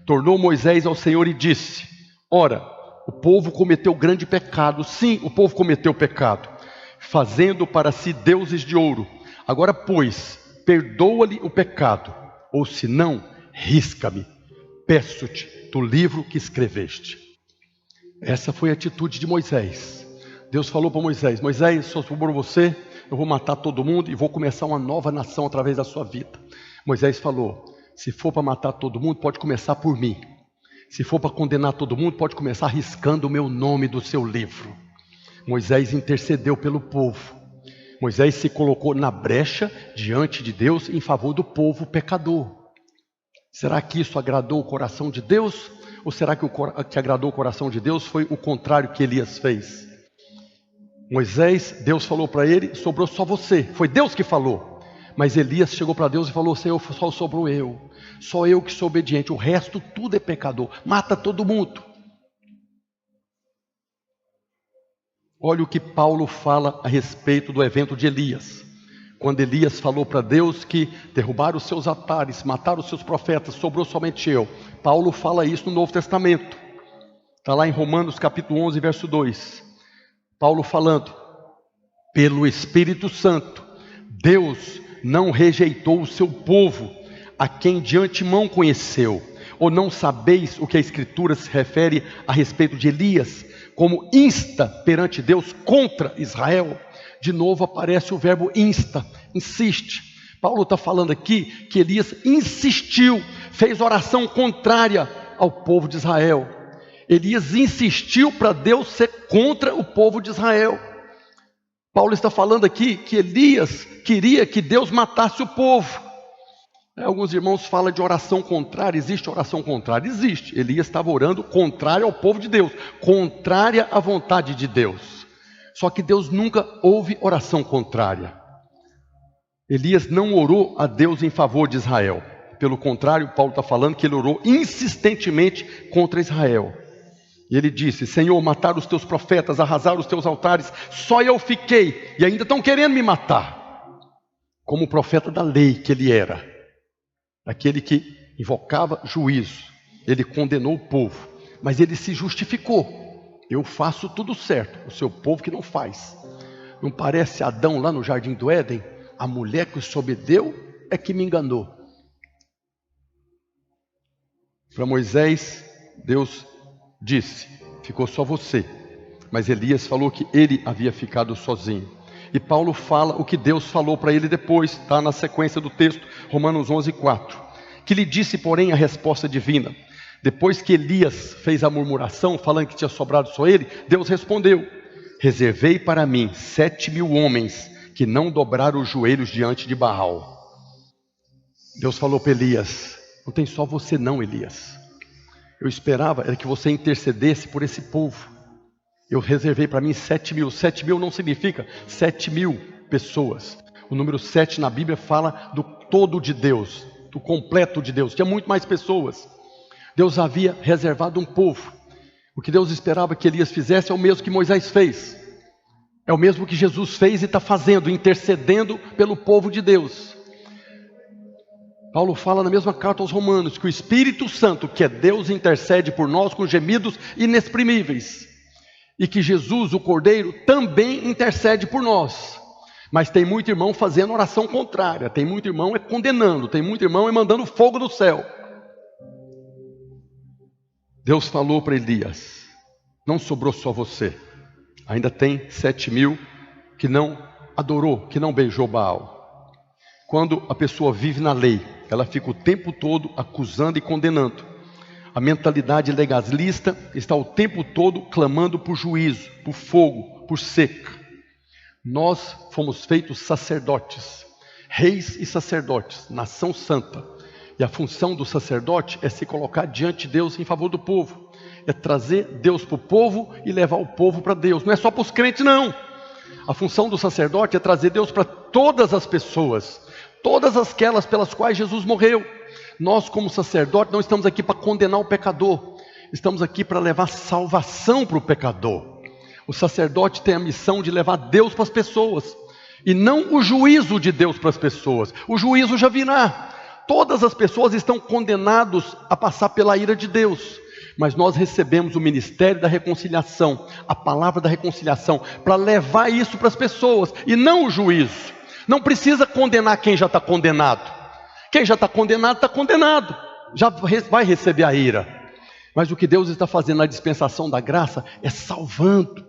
Tornou Moisés ao Senhor e disse, ora, o povo cometeu grande pecado. Sim, o povo cometeu pecado, fazendo para si deuses de ouro. Agora, pois, perdoa-lhe o pecado, ou se não, risca-me, peço-te, do livro que escreveste. Essa foi a atitude de Moisés. Deus falou para Moisés, Moisés, só sobrou você, eu vou matar todo mundo e vou começar uma nova nação através da sua vida. Moisés falou, se for para matar todo mundo, pode começar por mim. Se for para condenar todo mundo, pode começar riscando o meu nome do seu livro. Moisés intercedeu pelo povo. Moisés se colocou na brecha diante de Deus em favor do povo pecador. Será que isso agradou o coração de Deus? Ou será que o que agradou o coração de Deus foi o contrário que Elias fez? Moisés, Deus falou para ele, sobrou só você. Foi Deus que falou. Mas Elias chegou para Deus e falou: Senhor, só sobrou eu. Só eu que sou obediente. O resto tudo é pecador. Mata todo mundo. Olha o que Paulo fala a respeito do evento de Elias. Quando Elias falou para Deus que derrubaram os seus altares, mataram os seus profetas, sobrou somente eu. Paulo fala isso no Novo Testamento. Está lá em Romanos capítulo 11, verso 2. Paulo falando: pelo Espírito Santo, Deus não rejeitou o seu povo, a quem de antemão conheceu. Ou não sabeis o que a Escritura se refere a respeito de Elias, como insta perante Deus contra Israel? De novo aparece o verbo insta, insiste. Paulo está falando aqui que Elias insistiu, fez oração contrária ao povo de Israel. Elias insistiu para Deus ser contra o povo de Israel. Paulo está falando aqui que Elias queria que Deus matasse o povo. Alguns irmãos falam de oração contrária. Existe oração contrária? Existe. Elias estava orando contrário ao povo de Deus, contrária à vontade de Deus. Só que Deus nunca ouve oração contrária. Elias não orou a Deus em favor de Israel. Pelo contrário, Paulo está falando que ele orou insistentemente contra Israel. E ele disse: Senhor, mataram os teus profetas, arrasaram os teus altares, só eu fiquei, e ainda estão querendo me matar. Como profeta da lei que ele era, aquele que invocava juízo, ele condenou o povo, mas ele se justificou. Eu faço tudo certo, o seu povo que não faz. Não parece Adão lá no jardim do Éden? A mulher que o senhor deu é que me enganou. Para Moisés, Deus disse: ficou só você. Mas Elias falou que ele havia ficado sozinho. E Paulo fala o que Deus falou para ele depois, está na sequência do texto, Romanos 11, 4. Que lhe disse, porém, a resposta divina. Depois que Elias fez a murmuração, falando que tinha sobrado só ele, Deus respondeu: reservei para mim 7.000 homens que não dobraram os joelhos diante de Baal. Deus falou para Elias: não tem só você não, Elias. Eu esperava era que você intercedesse por esse povo. Eu reservei para mim 7.000. 7.000 não significa 7.000 pessoas. O número 7 na Bíblia fala do todo de Deus, do completo de Deus. Tinha muito mais pessoas. Deus havia reservado um povo. O que Deus esperava que Elias fizesse é o mesmo que Moisés fez. É o mesmo que Jesus fez e está fazendo, intercedendo pelo povo de Deus. Paulo fala na mesma carta aos Romanos que o Espírito Santo, que é Deus, intercede por nós com gemidos inexprimíveis. E que Jesus, o Cordeiro, também intercede por nós. Mas tem muito irmão fazendo oração contrária. Tem muito irmão condenando. Tem muito irmão mandando fogo do céu. Deus falou para Elias: não sobrou só você. Ainda tem 7.000 que não adorou, que não beijou Baal. Quando a pessoa vive na lei, ela fica o tempo todo acusando e condenando. A mentalidade legalista está o tempo todo clamando por juízo, por fogo, por seca. Nós fomos feitos sacerdotes, reis e sacerdotes, nação santa. E a função do sacerdote é se colocar diante de Deus em favor do povo. É trazer Deus para o povo e levar o povo para Deus. Não é só para os crentes, não. A função do sacerdote é trazer Deus para todas as pessoas. Todas aquelas pelas quais Jesus morreu. Nós, como sacerdote, não estamos aqui para condenar o pecador. Estamos aqui para levar salvação para o pecador. O sacerdote tem a missão de levar Deus para as pessoas. E não o juízo de Deus para as pessoas. O juízo já virá. Todas as pessoas estão condenadas a passar pela ira de Deus. Mas nós recebemos o ministério da reconciliação, a palavra da reconciliação, para levar isso para as pessoas, e não o juízo. Não precisa condenar quem já está condenado. Quem já está condenado, já vai receber a ira. Mas o que Deus está fazendo na dispensação da graça é salvando.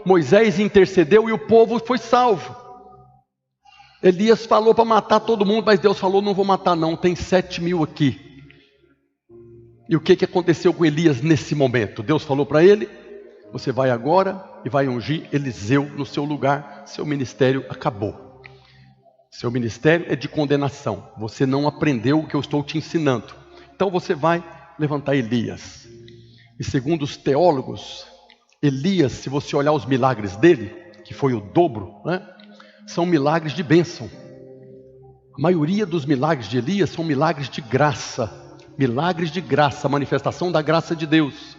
Moisés intercedeu e o povo foi salvo. Elias falou para matar todo mundo, mas Deus falou: não vou matar não, tem 7.000 aqui. E o que aconteceu com Elias nesse momento? Deus falou para ele: você vai agora e vai ungir Eliseu no seu lugar, seu ministério acabou. Seu ministério é de condenação. Você não aprendeu o que eu estou te ensinando. Então você vai levantar Elias. E segundo os teólogos, Elias, se você olhar os milagres dele, que foi o dobro, né, são milagres de bênção. A maioria dos milagres de Elias são milagres de graça. Milagres de graça, manifestação da graça de Deus.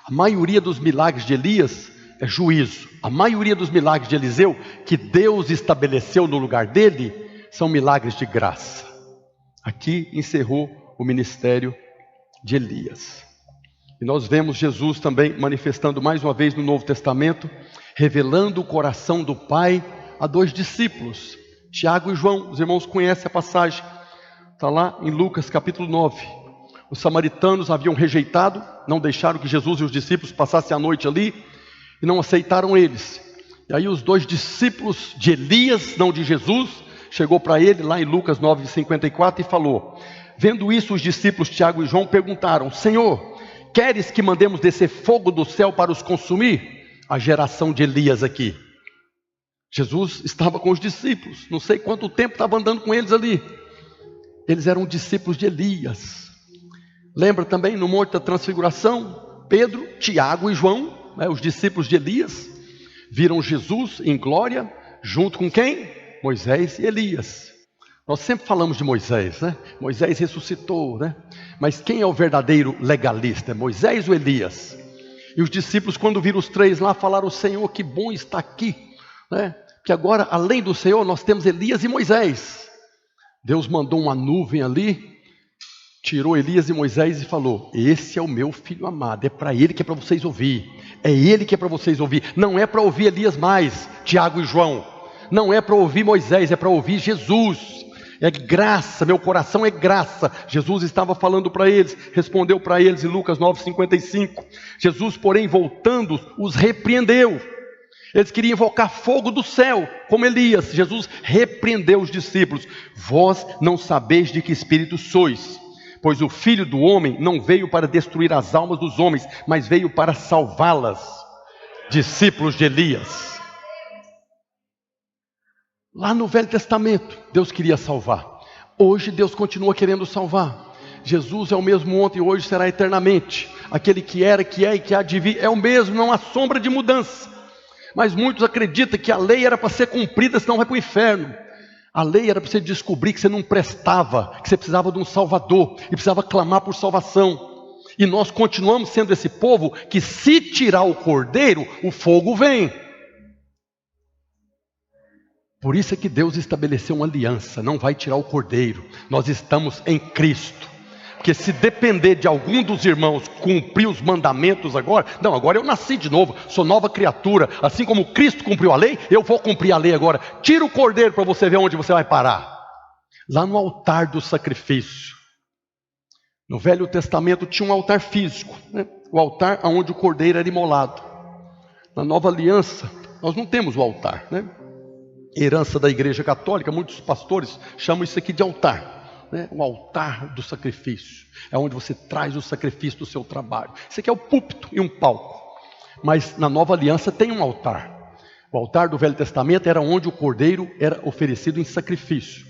A maioria dos milagres de Elias é juízo. A maioria dos milagres de Eliseu, que Deus estabeleceu no lugar dele, são milagres de graça. Aqui encerrou o ministério de Elias. E nós vemos Jesus também manifestando mais uma vez no Novo Testamento, revelando o coração do Pai a dois discípulos, Tiago e João. Os irmãos conhecem a passagem, está lá em Lucas capítulo 9. Os samaritanos haviam rejeitado, não deixaram que Jesus e os discípulos passassem a noite ali, e não aceitaram eles. E aí os dois discípulos de Elias, não de Jesus, chegou para ele lá em Lucas 9:54 e falou: vendo isso, os discípulos Tiago e João perguntaram: Senhor, queres que mandemos descer fogo do céu para os consumir? A geração de Elias aqui. Jesus estava com os discípulos, não sei quanto tempo estava andando com eles ali. Eles eram discípulos de Elias. Lembra também no Monte da Transfiguração, Pedro, Tiago e João, os discípulos de Elias, viram Jesus em glória, junto com quem? Moisés e Elias. Nós sempre falamos de Moisés, né? Moisés ressuscitou, né? Mas quem é o verdadeiro legalista? É Moisés ou Elias? E os discípulos, quando viram os três lá, falaram: Senhor, que bom está aqui, né? Que agora, além do Senhor, nós temos Elias e Moisés. Deus mandou uma nuvem ali, tirou Elias e Moisés e falou: esse é o meu filho amado, é para ele que é para vocês ouvir. É ele que é para vocês ouvir. Não é para ouvir Elias mais, Tiago e João. Não é para ouvir Moisés, é para ouvir Jesus. É graça, meu coração é graça. Jesus estava falando para eles, respondeu para eles em Lucas 9:55. Jesus, porém, voltando, os repreendeu. Eles queriam invocar fogo do céu, como Elias. Jesus repreendeu os discípulos: vós não sabeis de que espírito sois, pois o Filho do Homem não veio para destruir as almas dos homens, mas veio para salvá-las. Discípulos de Elias. Lá no Velho Testamento, Deus queria salvar. Hoje Deus continua querendo salvar. Jesus é o mesmo ontem e hoje, será eternamente. Aquele que era, que é e que há de vir é o mesmo, não há sombra de mudança. Mas muitos acreditam que a lei era para ser cumprida, senão vai para o inferno. A lei era para você descobrir que você não prestava, que você precisava de um Salvador e precisava clamar por salvação. E nós continuamos sendo esse povo que, se tirar o cordeiro, o fogo vem. Por isso é que Deus estabeleceu uma aliança: não vai tirar o cordeiro. Nós estamos em Cristo. Porque se depender de algum dos irmãos cumprir os mandamentos agora, não, agora eu nasci de novo, sou nova criatura, assim como Cristo cumpriu a lei, eu vou cumprir a lei agora. Tira o cordeiro para você ver onde você vai parar. Lá no altar do sacrifício. No Velho Testamento tinha um altar físico, né? O altar onde o cordeiro era imolado. Na Nova Aliança, nós não temos o altar, né? Herança da Igreja Católica, muitos pastores chamam isso aqui de altar, né? O altar do sacrifício, é onde você traz o sacrifício do seu trabalho. Isso aqui é o púlpito e um palco. Mas na Nova Aliança tem um altar. O altar do Velho Testamento era onde o cordeiro era oferecido em sacrifício.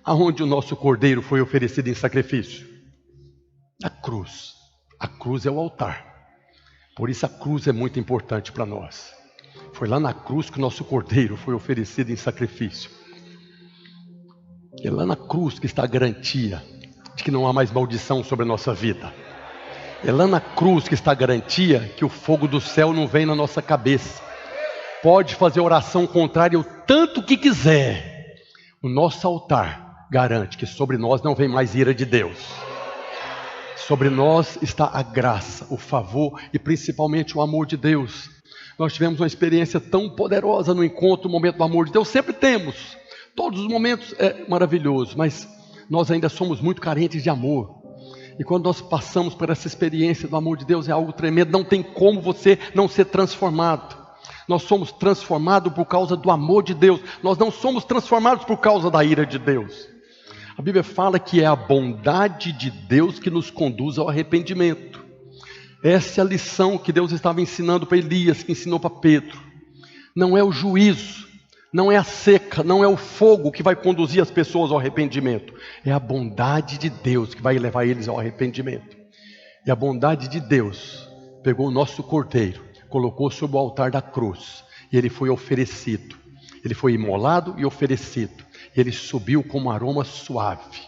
Aonde o nosso cordeiro foi oferecido em sacrifício? Na cruz. A cruz é o altar. Por isso a cruz é muito importante para nós. Foi lá na cruz que o nosso cordeiro foi oferecido em sacrifício. É lá na cruz que está a garantia de que não há mais maldição sobre a nossa vida. É lá na cruz que está a garantia que o fogo do céu não vem na nossa cabeça. Pode fazer oração contrária o tanto que quiser. O nosso altar garante que sobre nós não vem mais ira de Deus. Sobre nós está a graça, o favor e principalmente o amor de Deus. Nós tivemos uma experiência tão poderosa no encontro, no momento do amor de Deus. Sempre temos. Todos os momentos é maravilhoso, mas nós ainda somos muito carentes de amor. E quando nós passamos por essa experiência do amor de Deus, é algo tremendo. Não tem como você não ser transformado. Nós somos transformados por causa do amor de Deus. Nós não somos transformados por causa da ira de Deus. A Bíblia fala que é a bondade de Deus que nos conduz ao arrependimento. Essa é a lição que Deus estava ensinando para Elias, que ensinou para Pedro. Não é o juízo, Não é a seca, não é o fogo que vai conduzir as pessoas ao arrependimento. É a bondade de Deus que vai levar eles ao arrependimento. E a bondade de Deus pegou o nosso cordeiro, colocou sobre o altar da cruz, e ele foi oferecido. Ele foi imolado e oferecido. E ele subiu como um aroma suave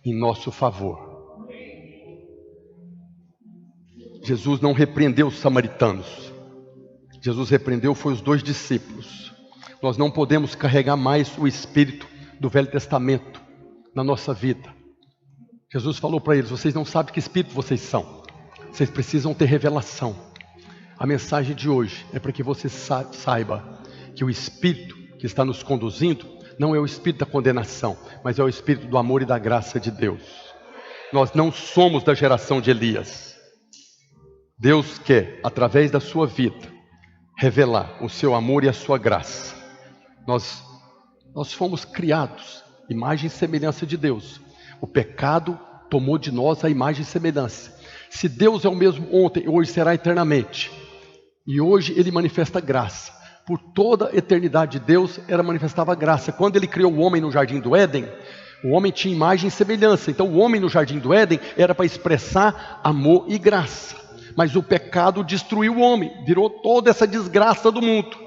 em nosso favor. Jesus não repreendeu os samaritanos. Jesus repreendeu foi os 2 discípulos. Nós não podemos carregar mais o espírito do Velho Testamento na nossa vida. Jesus falou para eles: vocês não sabem que espírito vocês são. Vocês precisam ter revelação. A mensagem de hoje é para que você saiba que o espírito que está nos conduzindo não é o espírito da condenação, mas é o espírito do amor e da graça de Deus. Nós não somos da geração de Elias. Deus quer, através da sua vida, revelar o seu amor e a sua graça. Nós fomos criados, imagem e semelhança de Deus. O pecado tomou de nós a imagem e semelhança. Se Deus é o mesmo ontem e hoje será eternamente, e hoje Ele manifesta graça, por toda a eternidade de Deus manifestava graça. Quando Ele criou o homem no jardim do Éden, o homem tinha imagem e semelhança. Então o homem no jardim do Éden era para expressar amor e graça. Mas o pecado destruiu o homem, virou toda essa desgraça do mundo.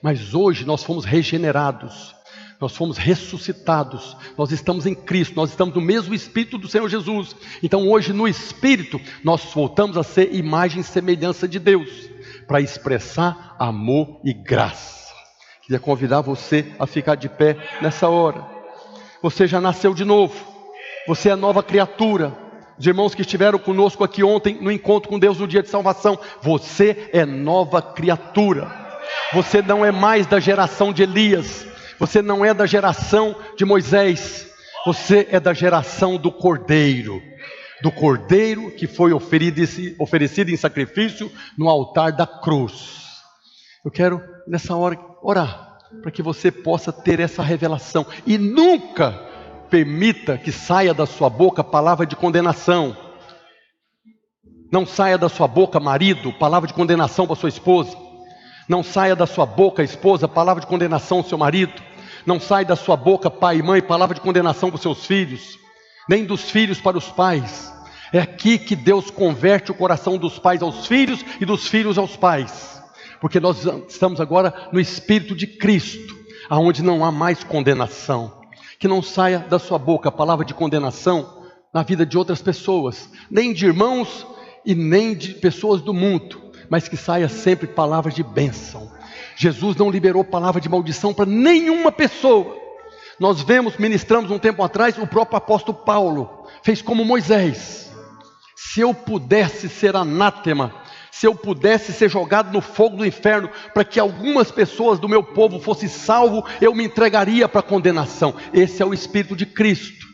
Mas hoje nós fomos regenerados, nós fomos ressuscitados, nós estamos em Cristo, nós estamos no mesmo Espírito do Senhor Jesus. Então hoje no Espírito nós voltamos a ser imagem e semelhança de Deus, para expressar amor e graça. Queria convidar você a ficar de pé nessa hora. Você já nasceu de novo, você é nova criatura. Os irmãos que estiveram conosco aqui ontem no encontro com Deus no dia de salvação, você é nova criatura. Você não é mais da geração de Elias, você não é da geração de Moisés, você é da geração do Cordeiro que foi oferecido em sacrifício no altar da cruz. Eu quero nessa hora orar para que você possa ter essa revelação e nunca permita que saia da sua boca palavra de condenação. Não saia da sua boca, marido, palavra de condenação para sua esposa. Não saia da sua boca, esposa, palavra de condenação ao seu marido. Não saia da sua boca, pai e mãe, palavra de condenação para os seus filhos. Nem dos filhos para os pais. É aqui que Deus converte o coração dos pais aos filhos e dos filhos aos pais. Porque nós estamos agora no Espírito de Cristo, aonde não há mais condenação. Que não saia da sua boca a palavra de condenação na vida de outras pessoas, nem de irmãos e nem de pessoas do mundo, mas que saia sempre palavra de bênção. Jesus não liberou palavra de maldição para nenhuma pessoa. Nós ministramos um tempo atrás, o próprio apóstolo Paulo fez como Moisés. Se eu pudesse ser anátema, se eu pudesse ser jogado no fogo do inferno, para que algumas pessoas do meu povo fossem salvos, eu me entregaria para a condenação. Esse é o Espírito de Cristo.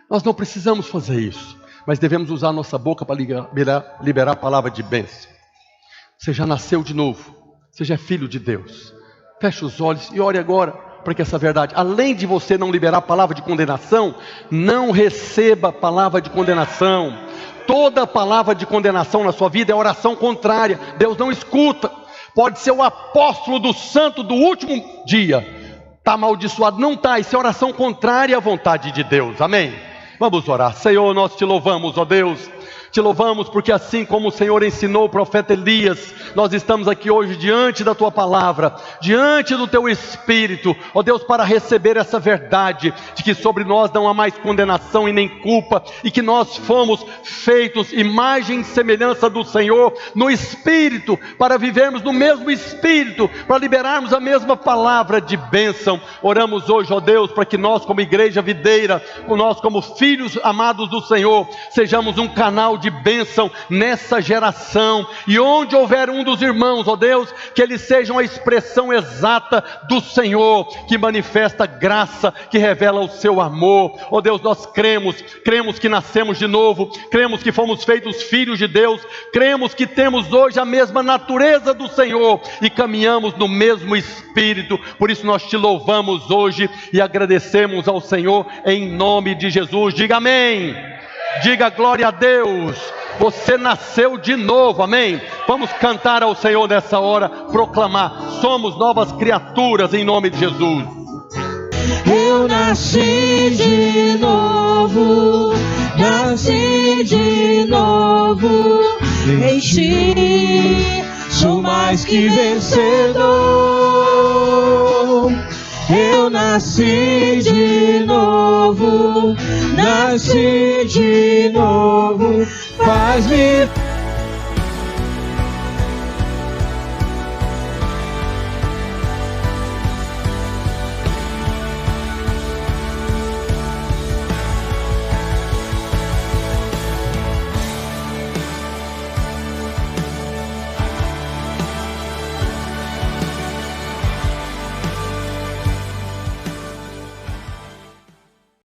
Nós não precisamos fazer isso, mas devemos usar a nossa boca para liberar a palavra de bênção. Você já nasceu de novo, você já é filho de Deus. Feche os olhos e ore agora para que essa verdade, além de você não liberar a palavra de condenação, não receba a palavra de condenação. Toda palavra de condenação na sua vida é oração contrária. Deus não escuta. Pode ser o apóstolo do santo do último dia, está amaldiçoado, não está. Isso é oração contrária à vontade de Deus, amém? Vamos orar. Senhor, nós te louvamos, ó Deus. Te louvamos porque assim como o Senhor ensinou o profeta Elias, nós estamos aqui hoje diante da Tua palavra, diante do Teu Espírito, ó Deus, para receber essa verdade, de que sobre nós não há mais condenação e nem culpa, e que nós fomos feitos imagem e semelhança do Senhor, no Espírito, para vivermos no mesmo Espírito, para liberarmos a mesma palavra de bênção. Oramos hoje, ó Deus, para que nós como igreja videira, nós como filhos amados do Senhor, sejamos um canal de bênção nessa geração, e onde houver um dos irmãos, ó Deus, que eles sejam a expressão exata do Senhor, que manifesta graça, que revela o seu amor. Ó Deus, nós cremos que nascemos de novo, cremos que fomos feitos filhos de Deus, cremos que temos hoje a mesma natureza do Senhor e caminhamos no mesmo Espírito. Por isso nós te louvamos hoje e agradecemos ao Senhor em nome de Jesus. Diga amém. Diga glória a Deus. Você nasceu de novo, amém? Vamos cantar ao Senhor nessa hora, proclamar: somos novas criaturas em nome de Jesus. Eu nasci de novo, nasci de novo, em ti sou mais que vencedor. Eu nasci de novo, faz-me